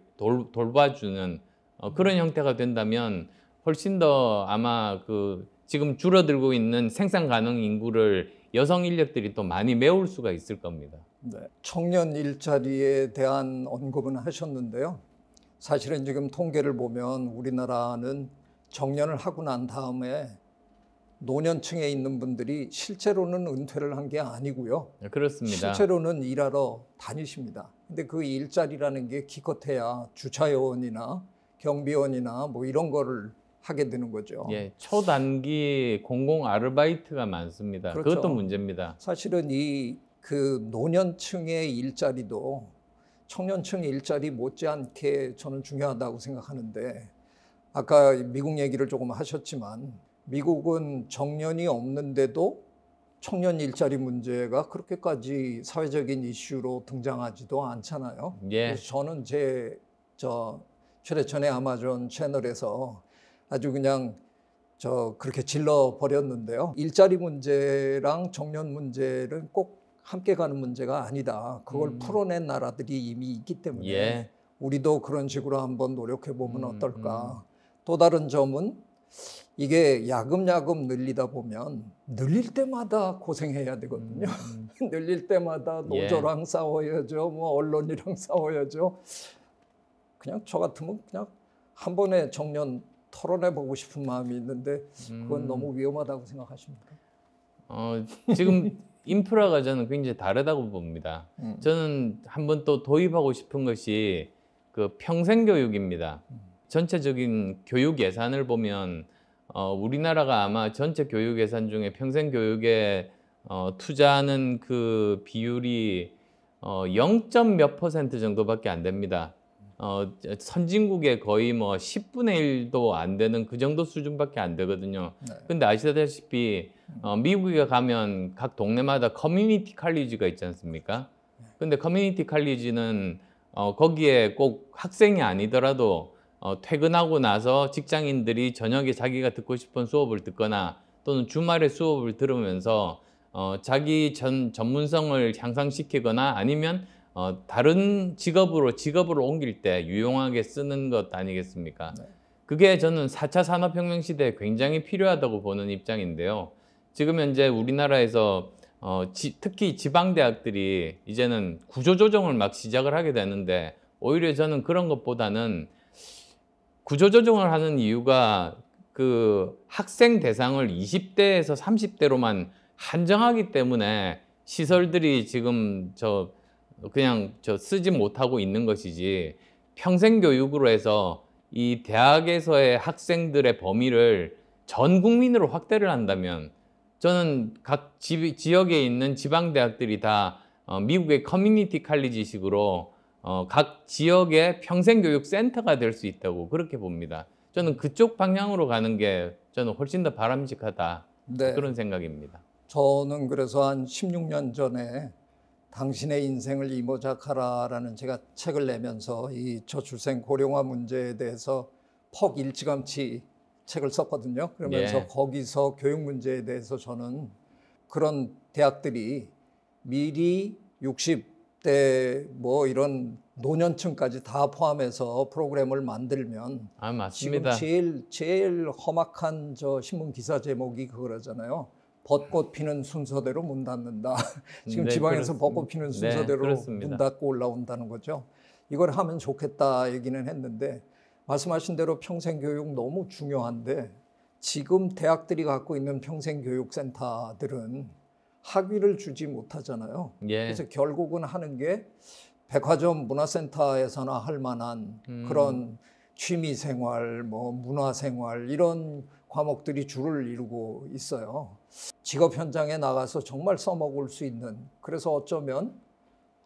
돌봐주는 그런 형태가 된다면 훨씬 더 아마 그 지금 줄어들고 있는 생산 가능 인구를 여성 인력들이 또 많이 메울 수가 있을 겁니다. 네, 청년 일자리에 대한 언급은 하셨는데요. 사실은 지금 통계를 보면 우리나라는 정년을 하고 난 다음에 노년층에 있는 분들이 실제로는 은퇴를 한 게 아니고요. 그렇습니다. 실제로는 일하러 다니십니다. 근데 그 일자리라는 게 기껏해야 주차요원이나 경비원이나 뭐 이런 거를 하게 되는 거죠. 예, 초단기 공공 아르바이트가 많습니다. 그렇죠. 그것도 문제입니다. 사실은 이 그 노년층의 일자리도 청년층 일자리 못지않게 저는 중요하다고 생각하는데, 아까 미국 얘기를 조금 하셨지만 미국은 정년이 없는데도 청년 일자리 문제가 그렇게까지 사회적인 이슈로 등장하지도 않잖아요. 예. 그래서 저는 최대천의 아마존 채널에서 아주 그냥 그렇게 질러 버렸는데요. 일자리 문제랑 청년 문제는 꼭 함께 가는 문제가 아니다. 그걸 풀어낸 나라들이 이미 있기 때문에 예. 우리도 그런 식으로 한번 노력해 보면 어떨까. 또 다른 점은 이게 야금야금 늘리다 보면 늘릴 때마다 고생해야 되거든요. 늘릴 때마다 노조랑 싸워야죠. 뭐 언론이랑 싸워야죠. 그냥 저 같으면 그냥 한 번에 정년 털어내보고 싶은 마음이 있는데 그건 너무 위험하다고 생각하십니까? 지금 인프라가 저는 굉장히 다르다고 봅니다. 저는 한번 또 도입하고 싶은 것이 그 평생교육입니다. 전체적인 교육 예산을 보면 우리나라가 아마 전체 교육 예산 중에 평생교육에 투자하는 그 비율이 0몇 % 정도밖에 안 됩니다. 선진국의 거의 뭐 10분의 1도 안 되는 그 정도 수준밖에 안 되거든요. 네. 근데 아시다시피 미국에 가면 각 동네마다 커뮤니티 칼리지가 있지 않습니까? 근데 커뮤니티 칼리지는 거기에 꼭 학생이 아니더라도 퇴근하고 나서 직장인들이 저녁에 자기가 듣고 싶은 수업을 듣거나 또는 주말에 수업을 들으면서 자기 전문성을 향상시키거나 아니면 다른 직업을 옮길 때 유용하게 쓰는 것 아니겠습니까? 네. 그게 저는 4차 산업혁명 시대에 굉장히 필요하다고 보는 입장인데요. 지금 현재 우리나라에서 특히 지방대학들이 이제는 구조조정을 막 시작을 하게 되는데, 오히려 저는 그런 것보다는 구조조정을 하는 이유가 그 학생 대상을 20대에서 30대로만 한정하기 때문에 시설들이 지금 그냥 쓰지 못하고 있는 것이지, 평생교육으로 해서 이 대학에서의 학생들의 범위를 전 국민으로 확대를 한다면 저는 각 지역에 있는 지방대학들이 다 미국의 커뮤니티 칼리지식으로 각 지역의 평생교육센터가 될 수 있다고 그렇게 봅니다. 저는 그쪽 방향으로 가는 게 저는 훨씬 더 바람직하다. 네. 그런 생각입니다. 저는 그래서 한 16년 전에 당신의 인생을 이모작하라라는 제가 책을 내면서 이 저출생 고령화 문제에 대해서 퍽 일찌감치 책을 썼거든요. 그러면서 거기서 교육 문제에 대해서 저는 그런 대학들이 미리 60대 뭐 이런 노년층까지 다 포함해서 프로그램을 만들면 맞습니다. 지금 제일 험악한 신문 기사 제목이 그거잖아요. 벚꽃 피는 순서대로 문 닫는다. 지금 네, 지방에서 벚꽃 피는 순서대로 네, 문 닫고 올라온다는 거죠. 이걸 하면 좋겠다 얘기는 했는데, 말씀하신 대로 평생교육 너무 중요한데 지금 대학들이 갖고 있는 평생교육센터들은 학위를 주지 못하잖아요. 그래서 결국은 하는 게 백화점 문화센터에서나 할 만한 그런 취미생활, 뭐 문화생활 이런 과목들이 주를 이루고 있어요. 직업 현장에 나가서 정말 써먹을 수 있는, 그래서 어쩌면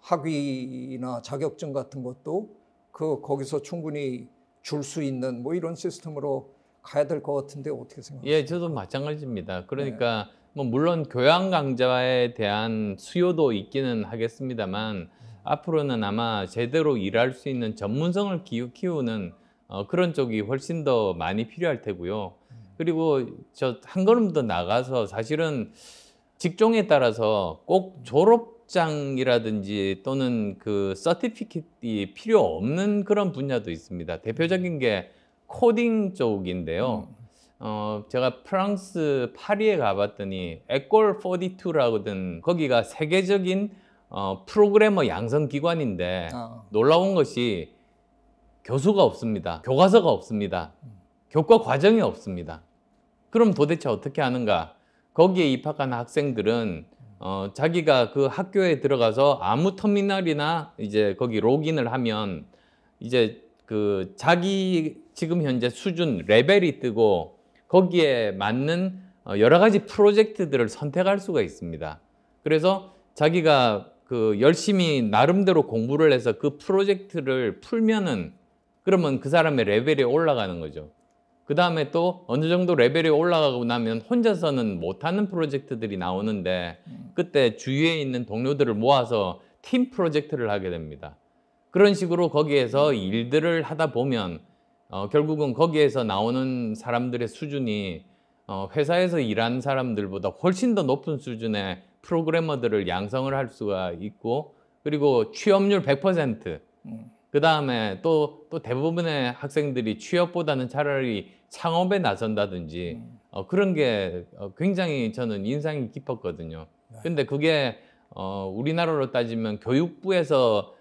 학위나 자격증 같은 것도 거기서 충분히 줄 수 있는 뭐 이런 시스템으로 가야 될 것 같은데 어떻게 생각하세요? 저도 마찬가지입니다. 그러니까 뭐 물론 교양 강좌에 대한 수요도 있기는 하겠습니다만 앞으로는 아마 제대로 일할 수 있는 전문성을 키우는 그런 쪽이 훨씬 더 많이 필요할 테고요. 그리고 한 걸음 더 나가서 사실은 직종에 따라서 꼭 졸업장이라든지 또는 그 서티피킷이 필요 없는 그런 분야도 있습니다. 대표적인 게 코딩 쪽인데요. 제가 프랑스 파리에 가봤더니 에콜 42라거든, 거기가 세계적인 프로그래머 양성 기관인데 놀라운 것이 교수가 없습니다. 교과서가 없습니다. 교과 과정이 없습니다. 그럼 도대체 어떻게 하는가? 거기에 입학한 학생들은 자기가 그 학교에 들어가서 아무 터미널이나 이제 거기 로그인을 하면 이제 그 자기 지금 현재 수준 레벨이 뜨고 거기에 맞는 여러 가지 프로젝트들을 선택할 수가 있습니다. 그래서 자기가 그 열심히 나름대로 공부를 해서 그 프로젝트를 풀면은 그러면 그 사람의 레벨이 올라가는 거죠. 그 다음에 또 어느 정도 레벨이 올라가고 나면 혼자서는 못하는 프로젝트들이 나오는데 그때 주위에 있는 동료들을 모아서 팀 프로젝트를 하게 됩니다. 그런 식으로 거기에서 일들을 하다 보면 결국은 거기에서 나오는 사람들의 수준이 회사에서 일하는 사람들보다 훨씬 더 높은 수준의 프로그래머들을 양성을 할 수가 있고 그리고 취업률 100%, 그 다음에 또 대부분의 학생들이 취업보다는 차라리 창업에 나선다든지 그런 게 굉장히 저는 인상이 깊었거든요. 근데 그게 우리나라로 따지면 교육부에서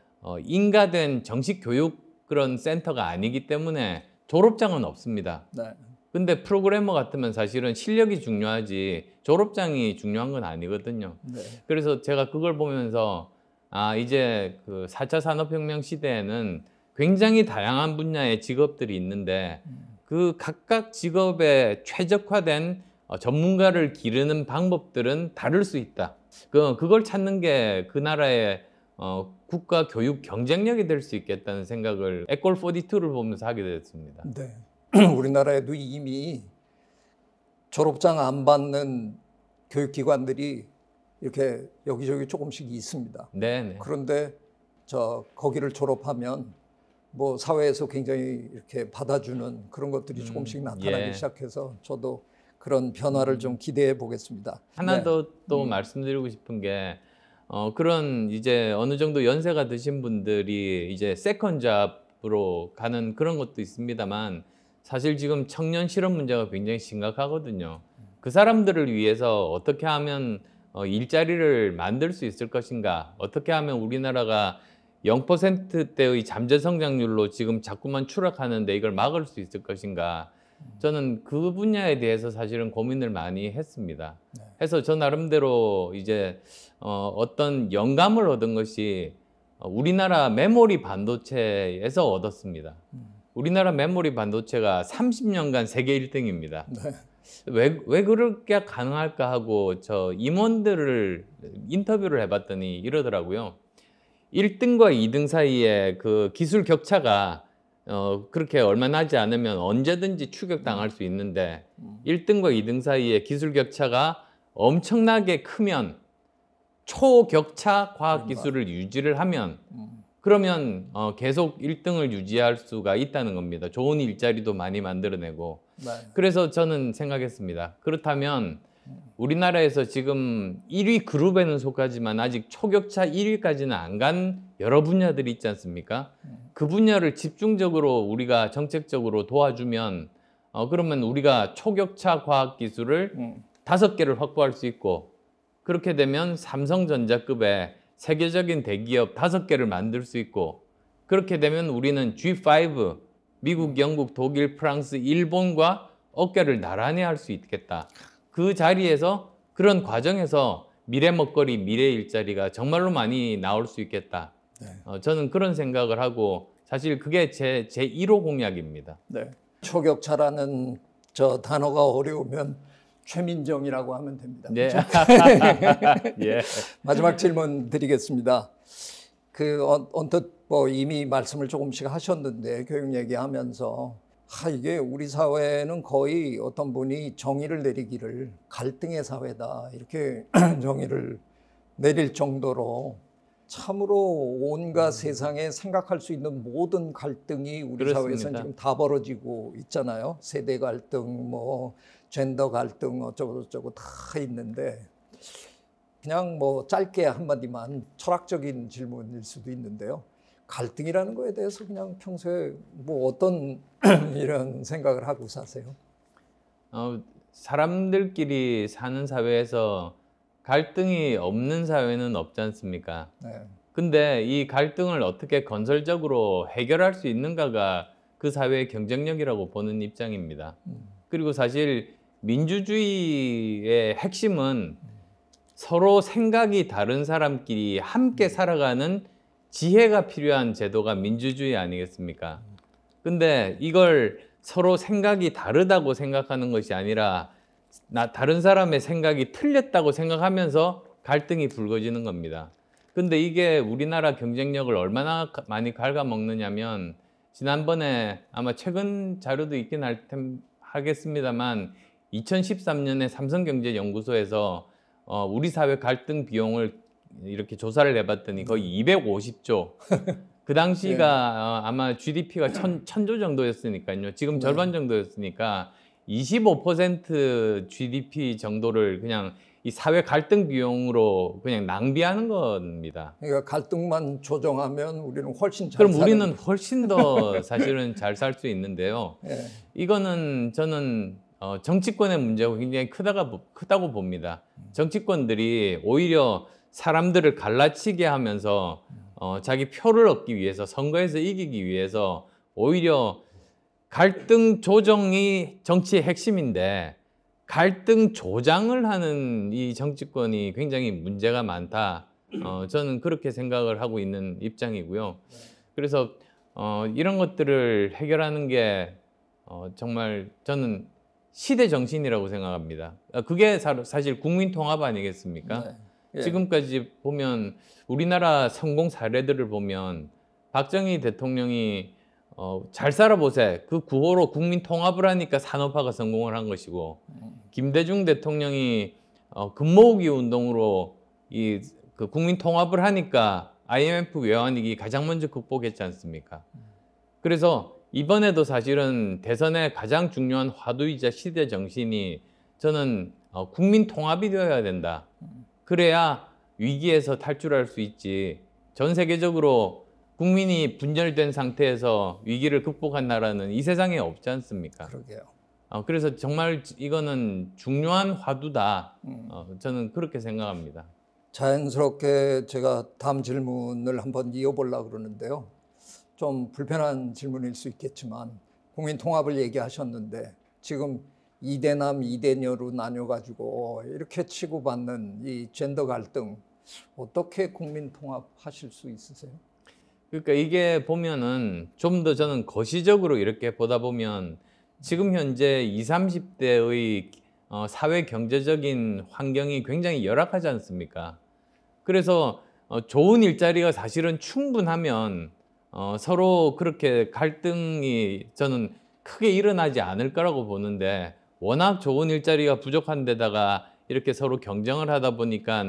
인가된 정식 교육 그런 센터가 아니기 때문에 졸업장은 없습니다. 네. 근데 프로그래머 같으면 사실은 실력이 중요하지 졸업장이 중요한 건 아니거든요. 네. 그래서 제가 그걸 보면서 이제 그 4차 산업혁명 시대에는 굉장히 다양한 분야의 직업들이 있는데 그 각각 직업에 최적화된 전문가를 기르는 방법들은 다를 수 있다. 그걸 찾는 게 그 나라의 국가 교육 경쟁력이 될 수 있겠다는 생각을 에콜 42를 보면서 하게 됐습니다. 네. 우리나라에도 이미 졸업장 안 받는 교육기관들이 이렇게 여기저기 조금씩 있습니다. 네네. 그런데 거기를 졸업하면 뭐 사회에서 굉장히 이렇게 받아주는 그런 것들이 조금씩 나타나기 시작해서 저도 그런 변화를 좀 기대해 보겠습니다. 하나 네. 더 또 말씀드리고 싶은 게 그런 이제 어느 정도 연세가 드신 분들이 이제 세컨 잡으로 가는 그런 것도 있습니다만 사실 지금 청년 실업 문제가 굉장히 심각하거든요. 그 사람들을 위해서 어떻게 하면 일자리를 만들 수 있을 것인가, 어떻게 하면 우리나라가 0%대의 잠재 성장률로 지금 자꾸만 추락하는데 이걸 막을 수 있을 것인가, 저는 그 분야에 대해서 사실은 고민을 많이 했습니다. 해서 저 나름대로 이제 어떤 영감을 얻은 것이 우리나라 메모리 반도체에서 얻었습니다. 우리나라 메모리 반도체가 30년간 세계 1등입니다. 네. 왜 그렇게 가능할까 하고 저 임원들을 인터뷰를 해봤더니 이러더라고요. 1등과 2등 사이에 그 기술 격차가 그렇게 얼마 나지 않으면 언제든지 추격당할 수 있는데 1등과 2등 사이에 기술 격차가 엄청나게 크면 초격차 과학기술을 유지를 하면 그러면 계속 1등을 유지할 수가 있다는 겁니다. 좋은 일자리도 많이 만들어내고. 네. 그래서 저는 생각했습니다. 그렇다면 우리나라에서 지금 1위 그룹에는 속하지만 아직 초격차 1위까지는 안 간 여러 분야들이 있지 않습니까? 그 분야를 집중적으로 우리가 정책적으로 도와주면 그러면 우리가 초격차 과학기술을 5개를 확보할 수 있고 그렇게 되면 삼성전자급의 세계적인 대기업 5개를 만들 수 있고 그렇게 되면 우리는 G5, 미국, 영국, 독일, 프랑스, 일본과 어깨를 나란히 할 수 있겠다. 그 자리에서 그런 과정에서 미래 먹거리, 미래 일자리가 정말로 많이 나올 수 있겠다. 네. 저는 그런 생각을 하고 사실 그게 제 1호 공약입니다. 네. 초격차라는 저 단어가 어려우면 최민정이라고 하면 됩니다. 네. 예. 마지막 질문 드리겠습니다. 언뜻 뭐 이미 말씀을 조금씩 하셨는데 교육 얘기하면서 이게 우리 사회는 거의 어떤 분이 정의를 내리기를 갈등의 사회다 이렇게 정의를 내릴 정도로 참으로 온갖 세상에 생각할 수 있는 모든 갈등이 우리 그렇습니다. 사회에서는 지금 다 벌어지고 있잖아요. 세대 갈등, 뭐 젠더 갈등 어쩌고 다 있는데 그냥 뭐 짧게 한마디만 철학적인 질문일 수도 있는데요. 갈등이라는 거에 대해서 그냥 평소에 뭐 어떤 이런 생각을 하고 사세요? 사람들끼리 사는 사회에서 갈등이 없는 사회는 없지 않습니까? 네. 근데 이 갈등을 어떻게 건설적으로 해결할 수 있는가가 그 사회의 경쟁력이라고 보는 입장입니다. 그리고 사실 민주주의의 핵심은 서로 생각이 다른 사람끼리 함께 살아가는 지혜가 필요한 제도가 민주주의 아니겠습니까? 근데 이걸 서로 생각이 다르다고 생각하는 것이 아니라 다른 사람의 생각이 틀렸다고 생각하면서 갈등이 불거지는 겁니다. 근데 이게 우리나라 경쟁력을 얼마나 많이 갉아먹느냐면 지난번에 아마 최근 자료도 있긴 하겠습니다만 2013년에 삼성경제연구소에서 우리 사회 갈등 비용을 이렇게 조사를 해봤더니 거의 250조. 그 당시가 아마 GDP가 1000조 정도였으니까요. 지금 절반 정도였으니까 25% GDP 정도를 그냥 이 사회 갈등 비용으로 그냥 낭비하는 겁니다. 그러니까 갈등만 조정하면 우리는 훨씬 잘 그럼 우리는 훨씬 더 사실은 잘 살 수 있는데요. 예. 이거는 저는 정치권의 문제가 굉장히 크다고 봅니다. 정치권들이 오히려 사람들을 갈라치게 하면서 자기 표를 얻기 위해서 선거에서 이기기 위해서 오히려 갈등 조정이 정치의 핵심인데 갈등 조장을 하는 이 정치권이 굉장히 문제가 많다. 저는 그렇게 생각을 하고 있는 입장이고요. 그래서 이런 것들을 해결하는 게 정말 저는 시대 정신이라고 생각합니다. 그게 사실 국민 통합 아니겠습니까? 네. 예. 지금까지 보면 우리나라 성공 사례들을 보면 박정희 대통령이 잘 살아보세. 그 구호로 국민 통합을 하니까 산업화가 성공을 한 것이고 김대중 대통령이 금모으기 운동으로 그 국민 통합을 하니까 IMF 외환위기 가장 먼저 극복했지 않습니까? 그래서 이번에도 사실은 대선의 가장 중요한 화두이자 시대 정신이 저는 국민 통합이 되어야 된다. 그래야 위기에서 탈출할 수 있지. 전 세계적으로 국민이 분열된 상태에서 위기를 극복한 나라는 이 세상에 없지 않습니까? 그러게요. 그래서 정말 이거는 중요한 화두다. 저는 그렇게 생각합니다. 자연스럽게 제가 다음 질문을 한번 이어보려고 그러는데요. 좀 불편한 질문일 수 있겠지만 국민 통합을 얘기하셨는데 지금 이대남 이대녀로 나뉘어가지고 이렇게 치고받는 이 젠더 갈등 어떻게 국민 통합하실 수 있으세요? 그러니까 이게 보면은 좀 더 저는 거시적으로 이렇게 보다 보면 지금 현재 20, 30대의 사회 경제적인 환경이 굉장히 열악하지 않습니까? 그래서 좋은 일자리가 사실은 충분하면 서로 그렇게 갈등이 저는 크게 일어나지 않을 거라고 보는데 워낙 좋은 일자리가 부족한 데다가 이렇게 서로 경쟁을 하다 보니까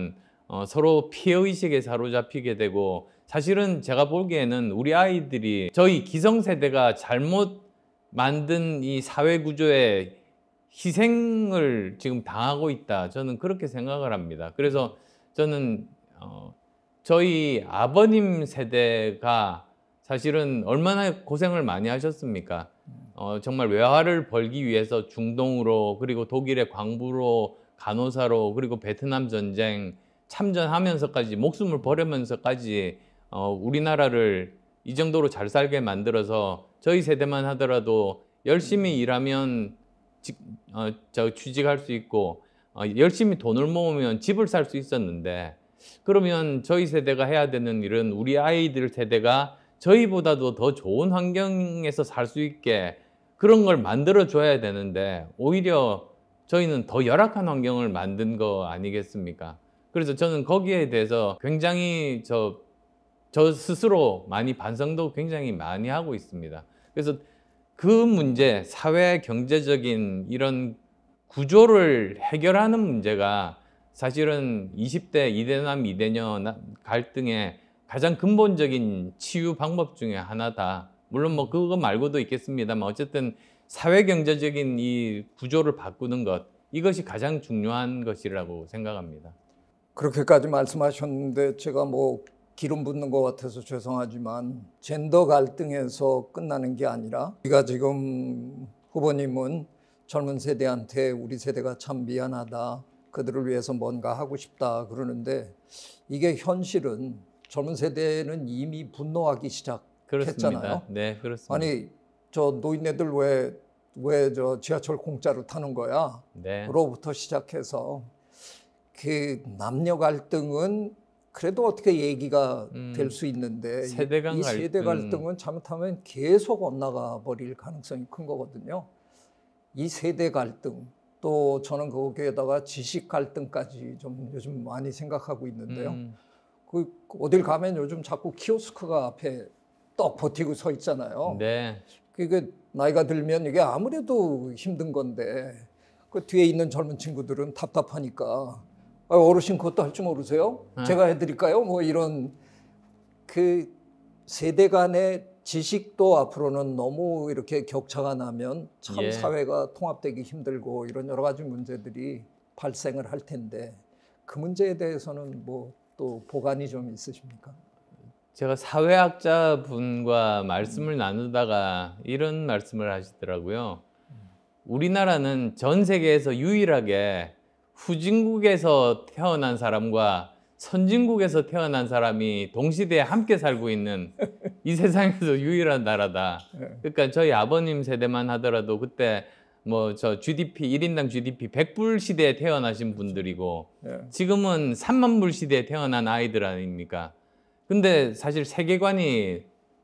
서로 피해의식에 사로잡히게 되고 사실은 제가 보기에는 우리 아이들이 저희 기성세대가 잘못 만든 이 사회 구조에 희생을 지금 당하고 있다. 저는 그렇게 생각을 합니다. 그래서 저는 저희 아버님 세대가 사실은 얼마나 고생을 많이 하셨습니까? 정말 외화를 벌기 위해서 중동으로 그리고 독일의 광부로 간호사로 그리고 베트남 전쟁 참전하면서까지 목숨을 버리면서까지 우리나라를 이 정도로 잘 살게 만들어서 저희 세대만 하더라도 열심히 일하면 취직할 수 있고 열심히 돈을 모으면 집을 살 수 있었는데 그러면 저희 세대가 해야 되는 일은 우리 아이들 세대가 저희보다도 더 좋은 환경에서 살 수 있게 그런 걸 만들어 줘야 되는데 오히려 저희는 더 열악한 환경을 만든 거 아니겠습니까? 그래서 저는 거기에 대해서 굉장히 저 스스로 많이 반성도 굉장히 많이 하고 있습니다. 그래서 그 문제, 사회 경제적인 이런 구조를 해결하는 문제가 사실은 20대 이대남 이대녀 갈등의 가장 근본적인 치유 방법 중에 하나다. 물론 뭐 그거 말고도 있겠습니다만 어쨌든 사회 경제적인 이 구조를 바꾸는 것 이것이 가장 중요한 것이라고 생각합니다. 그렇게까지 말씀하셨는데 제가 뭐 기름 붓는 것 같아서 죄송하지만 젠더 갈등에서 끝나는 게 아니라 우리가 지금 후보님은 젊은 세대한테 우리 세대가 참 미안하다. 그들을 위해서 뭔가 하고 싶다 그러는데 이게 현실은 젊은 세대는 이미 분노하기 시작했잖아요. 그렇습니다. 네, 그렇습니다. 아니 저 노인네들 왜 저 지하철 공짜로 타는 거야? 네. 로부터 시작해서 그 남녀 갈등은 그래도 어떻게 얘기가 될 수 있는데 세대 간 이 세대 갈등. 갈등은 잘못하면 계속 엇나가 버릴 가능성이 큰 거거든요. 이 세대 갈등 또 저는 거기에다가 지식 갈등까지 좀 요즘 많이 생각하고 있는데요. 그 어딜 가면 요즘 자꾸 키오스크가 앞에 떡 버티고 서 있잖아요. 네. 그게 나이가 들면 이게 아무래도 힘든 건데 그 뒤에 있는 젊은 친구들은 답답하니까 어르신 그것도 할 줄 모르세요? 제가 해드릴까요? 뭐 이런 그 세대 간의 지식도 앞으로는 너무 이렇게 격차가 나면 참 예. 사회가 통합되기 힘들고 이런 여러 가지 문제들이 발생을 할 텐데 그 문제에 대해서는 뭐 또 보관이 좀 있으십니까? 제가 사회학자 분과 말씀을 나누다가 이런 말씀을 하시더라고요. 우리나라는 전 세계에서 유일하게 후진국에서 태어난 사람과 선진국에서 태어난 사람이 동시대에 함께 살고 있는 이 세상에서 유일한 나라다. 그러니까 저희 아버님 세대만 하더라도 그때 뭐 저 GDP 1인당 GDP 100불 시대에 태어나신 분들이고 지금은 3만 불 시대에 태어난 아이들 아닙니까? 근데 사실 세계관이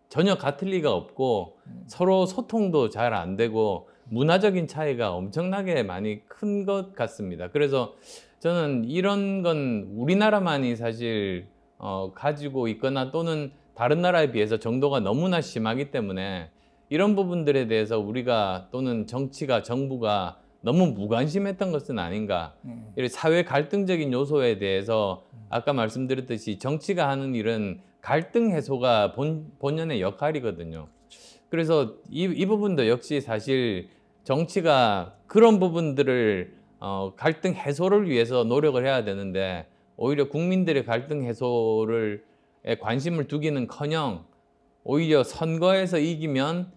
전혀 같을 리가 없고 서로 소통도 잘 안 되고 문화적인 차이가 엄청나게 많이 큰 것 같습니다. 그래서 저는 이런 건 우리나라만이 사실 가지고 있거나 또는 다른 나라에 비해서 정도가 너무나 심하기 때문에 이런 부분들에 대해서 우리가 또는 정치가 정부가 너무 무관심했던 것은 아닌가. 이런 사회 갈등적인 요소에 대해서 아까 말씀드렸듯이 정치가 하는 일은 갈등 해소가 본연의 역할이거든요. 그래서 이 부분도 역시 사실 정치가 그런 부분들을 갈등 해소를 위해서 노력을 해야 되는데 오히려 국민들의 갈등 해소를 관심을 두기는커녕 오히려 선거에서 이기면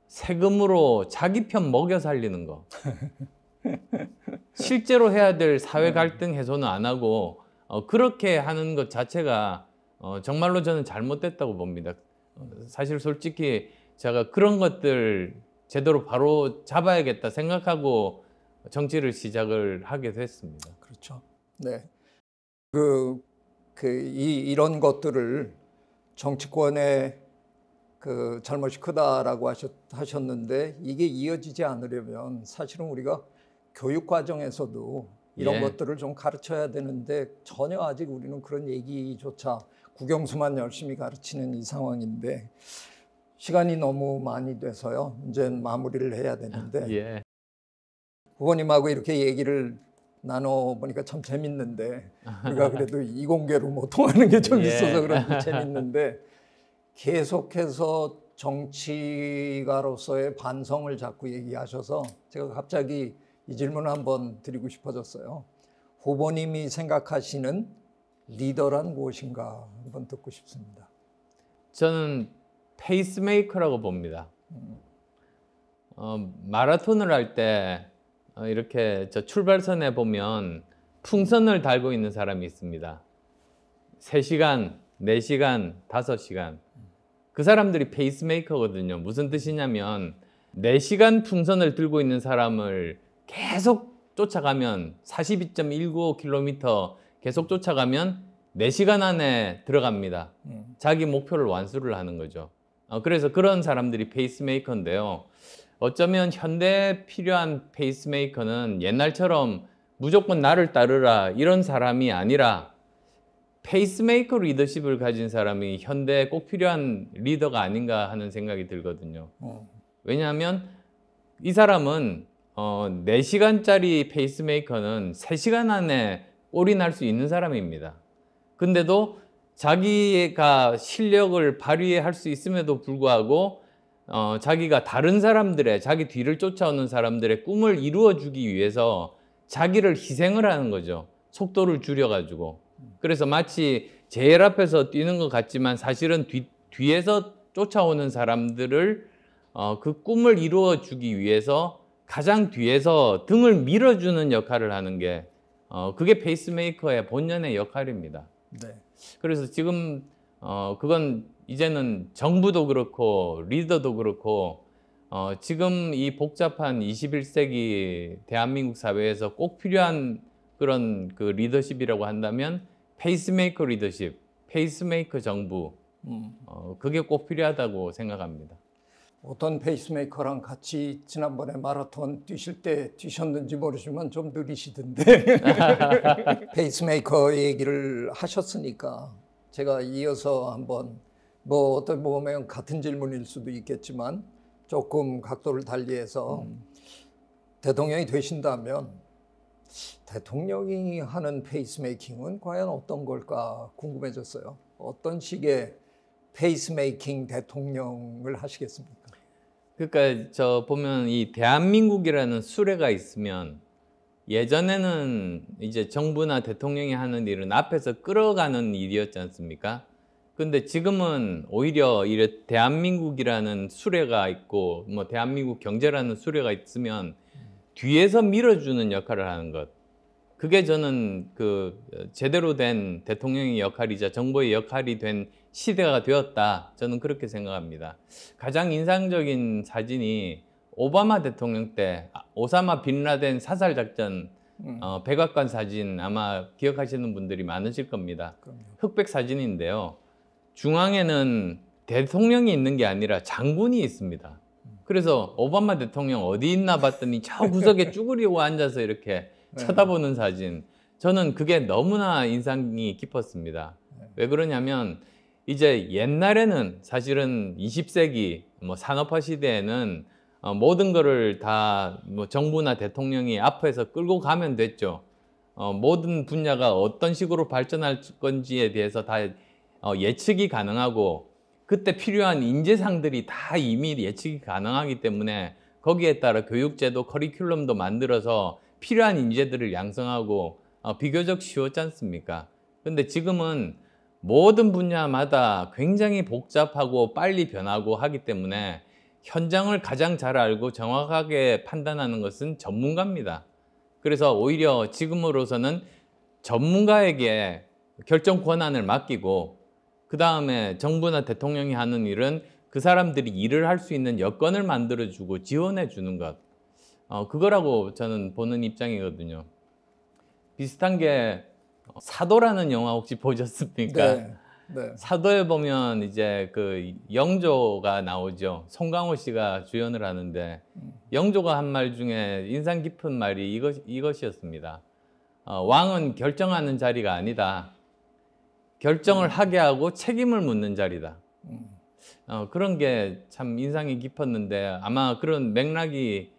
세금으로 자기 편 먹여 살리는 거. 실제로 해야 될 사회 갈등 해소는 안 하고 그렇게 하는 것 자체가 정말로 저는 잘못됐다고 봅니다. 사실 솔직히 제가 그런 것들 제대로 바로 잡아야겠다 생각하고 정치를 시작을 하게 됐습니다. 그렇죠. 네. 이런 것들을 정치권의 그 잘못이 크다라고 하셨는데 이게 이어지지 않으려면 사실은 우리가 교육 과정에서도 이런 예. 것들을 좀 가르쳐야 되는데 전혀 아직 우리는 그런 얘기조차 국영수만 열심히 가르치는 이 상황인데 시간이 너무 많이 돼서요. 이제 마무리를 해야 되는데 예. 후보님하고 이렇게 얘기를 나눠보니까 참 재밌는데 우리가 그래도 이공계로 뭐 통하는 게 좀 예. 있어서 그런지 재밌는데 계속해서 정치가로서의 반성을 자꾸 얘기하셔서 제가 갑자기 이 질문을 한번 드리고 싶어졌어요. 후보님이 생각하시는 리더란 무엇인가 한번 듣고 싶습니다. 저는 페이스메이커라고 봅니다. 마라톤을 할 때 이렇게 저 출발선에 보면 풍선을 달고 있는 사람이 있습니다. 3시간, 4시간, 5시간. 그 사람들이 페이스메이커거든요. 무슨 뜻이냐면 4시간 풍선을 들고 있는 사람을 계속 쫓아가면 42.195km 계속 쫓아가면 4시간 안에 들어갑니다. 자기 목표를 완수를 하는 거죠. 그래서 그런 사람들이 페이스메이커인데요. 어쩌면 현대에 필요한 페이스메이커는 옛날처럼 무조건 나를 따르라 이런 사람이 아니라 페이스메이커 리더십을 가진 사람이 현대에 꼭 필요한 리더가 아닌가 하는 생각이 들거든요. 왜냐하면 이 사람은 4시간짜리 페이스메이커는 3시간 안에 올인할 수 있는 사람입니다. 근데도 자기가 실력을 발휘할 수 있음에도 불구하고 자기가 다른 사람들의 자기 뒤를 쫓아오는 사람들의 꿈을 이루어주기 위해서 자기를 희생을 하는 거죠. 속도를 줄여가지고. 그래서 마치 제일 앞에서 뛰는 것 같지만 사실은 뒤에서 쫓아오는 사람들을 그 꿈을 이루어주기 위해서 가장 뒤에서 등을 밀어주는 역할을 하는 게 그게 페이스메이커의 본연의 역할입니다. 네. 그래서 지금 그건 이제는 정부도 그렇고 리더도 그렇고 지금 이 복잡한 21세기 대한민국 사회에서 꼭 필요한 그런 그 리더십이라고 한다면 페이스메이커 리더십, 페이스메이커 정부, 그게 꼭 필요하다고 생각합니다. 어떤 페이스메이커랑 같이 지난번에 마라톤 뛰실 때 뛰셨는지 모르지만 좀 느리시던데. 페이스메이커 얘기를 하셨으니까 제가 이어서 한번 뭐 어떻게 보면 같은 질문일 수도 있겠지만 조금 각도를 달리해서 대통령이 되신다면 대통령이 하는 페이스메이킹은 과연 어떤 걸까 궁금해졌어요. 어떤 식의 페이스메이킹 대통령을 하시겠습니까? 그러니까 저 보면 이 대한민국이라는 수레가 있으면 예전에는 이제 정부나 대통령이 하는 일은 앞에서 끌어가는 일이었지 않습니까? 근데 지금은 오히려 이 대한민국이라는 수레가 있고 뭐 대한민국 경제라는 수레가 있으면 뒤에서 밀어주는 역할을 하는 것. 그게 저는 그 제대로 된 대통령의 역할이자 정부의 역할이 된 시대가 되었다. 저는 그렇게 생각합니다. 가장 인상적인 사진이 오바마 대통령 때 오사마 빈 라덴 사살 작전 백악관 사진 아마 기억하시는 분들이 많으실 겁니다. 그럼요. 흑백 사진인데요. 중앙에는 대통령이 있는 게 아니라 장군이 있습니다. 그래서 오바마 대통령 어디 있나 봤더니 저 구석에 쭈그리고 앉아서 이렇게 쳐다보는 사진. 저는 그게 너무나 인상이 깊었습니다. 왜 그러냐면 이제 옛날에는 사실은 20세기 뭐 산업화 시대에는 모든 거를 다 뭐 정부나 대통령이 앞에서 끌고 가면 됐죠. 모든 분야가 어떤 식으로 발전할 건지에 대해서 다 예측이 가능하고 그때 필요한 인재상들이 다 이미 예측이 가능하기 때문에 거기에 따라 교육제도, 커리큘럼도 만들어서 필요한 인재들을 양성하고 비교적 쉬웠지 않습니까? 근데 지금은 모든 분야마다 굉장히 복잡하고 빨리 변하고 하기 때문에 현장을 가장 잘 알고 정확하게 판단하는 것은 전문가입니다. 그래서 오히려 지금으로서는 전문가에게 결정 권한을 맡기고 그 다음에 정부나 대통령이 하는 일은 그 사람들이 일을 할 수 있는 여건을 만들어주고 지원해 주는 것. 그거라고 저는 보는 입장이거든요. 비슷한 게 사도라는 영화 혹시 보셨습니까? 네, 네. 사도에 보면 이제 그 영조가 나오죠. 송강호 씨가 주연을 하는데 영조가 한 말 중에 인상 깊은 말이 이것이었습니다. 왕은 결정하는 자리가 아니다. 결정을 하게 하고 책임을 묻는 자리다. 그런 게 참 인상이 깊었는데 아마 그런 맥락이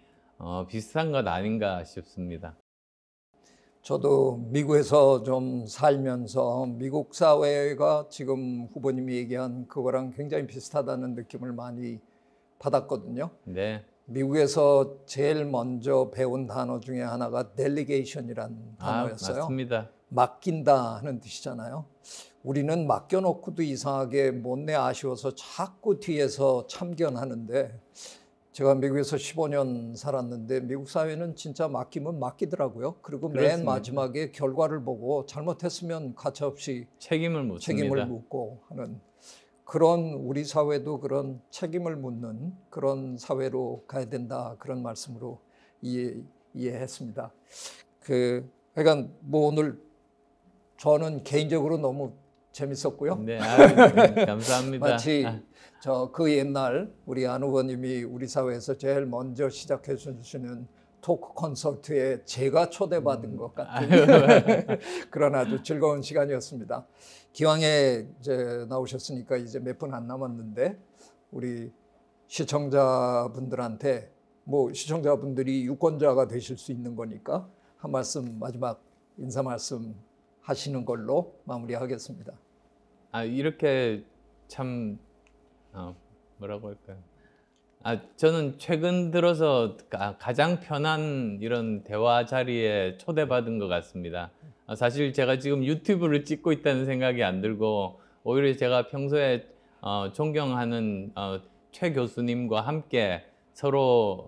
비슷한 것 아닌가 싶습니다. 저도 미국에서 좀 살면서 미국 사회가 지금 후보님이 얘기한 그거랑 굉장히 비슷하다는 느낌을 많이 받았거든요. 네. 미국에서 제일 먼저 배운 단어 중에 하나가 델리게이션이라는 단어였어요. 맞습니다. 맡긴다 하는 뜻이잖아요. 우리는 맡겨놓고도 이상하게 못내 아쉬워서 자꾸 뒤에서 참견하는데 제가 미국에서 15년 살았는데 미국 사회는 진짜 맡기면 맡기더라고요. 그리고 그렇습니다. 맨 마지막에 결과를 보고 잘못했으면 가차없이 책임을 묻습니다. 묻고 하는 그런 우리 사회도 그런 책임을 묻는 그런 사회로 가야 된다 그런 말씀으로 이해했습니다. 그러니까 뭐 오늘 저는 개인적으로 너무 재밌었고요. 네, 감사합니다. 마치 그 옛날 우리 안 후보님이 우리 사회에서 제일 먼저 시작해 주시는 토크 콘서트에 제가 초대받은 것 같은 그런 아주 즐거운 시간이었습니다. 기왕에 이제 나오셨으니까 이제 몇 분 안 남았는데 우리 시청자분들한테 뭐 시청자분들이 유권자가 되실 수 있는 거니까 한 말씀 마지막 인사 말씀 하시는 걸로 마무리하겠습니다. 이렇게 참 뭐라고 할까요? 저는 최근 들어서 가장 편한 이런 대화 자리에 초대받은 것 같습니다. 사실 제가 지금 유튜브를 찍고 있다는 생각이 안 들고 오히려 제가 평소에 존경하는 최 교수님과 함께 서로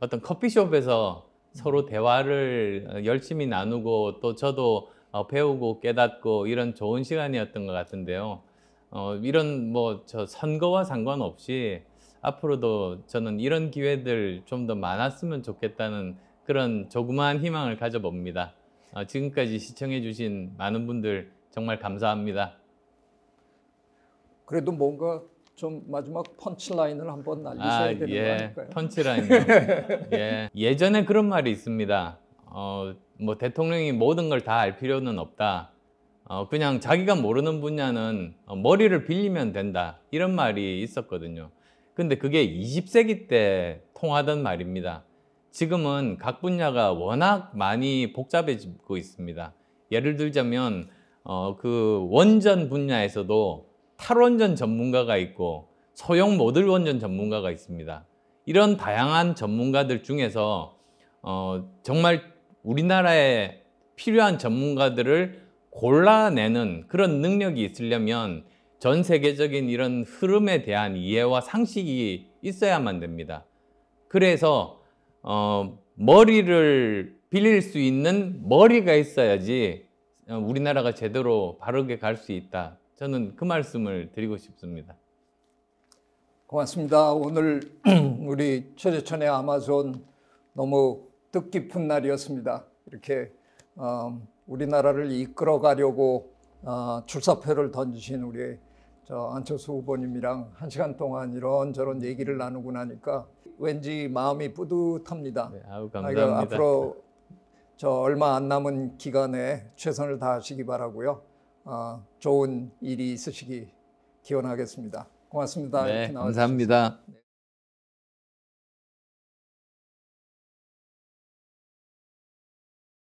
어떤 커피숍에서 서로 대화를 열심히 나누고 또 저도 배우고 깨닫고 이런 좋은 시간이었던 것 같은데요. 이런 저 선거와 상관없이 앞으로도 저는 이런 기회들 좀 더 많았으면 좋겠다는 그런 조그마한 희망을 가져봅니다. 지금까지 시청해주신 많은 분들 정말 감사합니다. 그래도 뭔가 좀 마지막 펀치라인을 한번 날리셔야 되는 거 아닐까요? 펀치라인요. 예전에 그런 말이 있습니다. 뭐 대통령이 모든 걸 다 알 필요는 없다. 그냥 자기가 모르는 분야는 머리를 빌리면 된다. 이런 말이 있었거든요. 근데 그게 20세기 때 통하던 말입니다. 지금은 각 분야가 워낙 많이 복잡해지고 있습니다. 예를 들자면 그 원전 분야에서도 탈원전 전문가가 있고 소형 모듈 원전 전문가가 있습니다. 이런 다양한 전문가들 중에서 정말 우리나라에 필요한 전문가들을 골라내는 그런 능력이 있으려면 전 세계적인 이런 흐름에 대한 이해와 상식이 있어야만 됩니다. 그래서 머리를 빌릴 수 있는 머리가 있어야지 우리나라가 제대로 바르게 갈 수 있다. 저는 그 말씀을 드리고 싶습니다. 고맙습니다. 오늘 우리 최재천의 아마존 너무 뜻깊은 날이었습니다. 이렇게 우리나라를 이끌어 가려고 출사표를 던지신 우리 안철수 후보님이랑 1시간 동안 이런저런 얘기를 나누고 나니까 왠지 마음이 뿌듯합니다. 네, 아우, 감사합니다. 앞으로 얼마 안 남은 기간에 최선을 다하시기 바라고요. 좋은 일이 있으시기 기원하겠습니다. 고맙습니다. 네, 이렇게 나와주셔서. 감사합니다.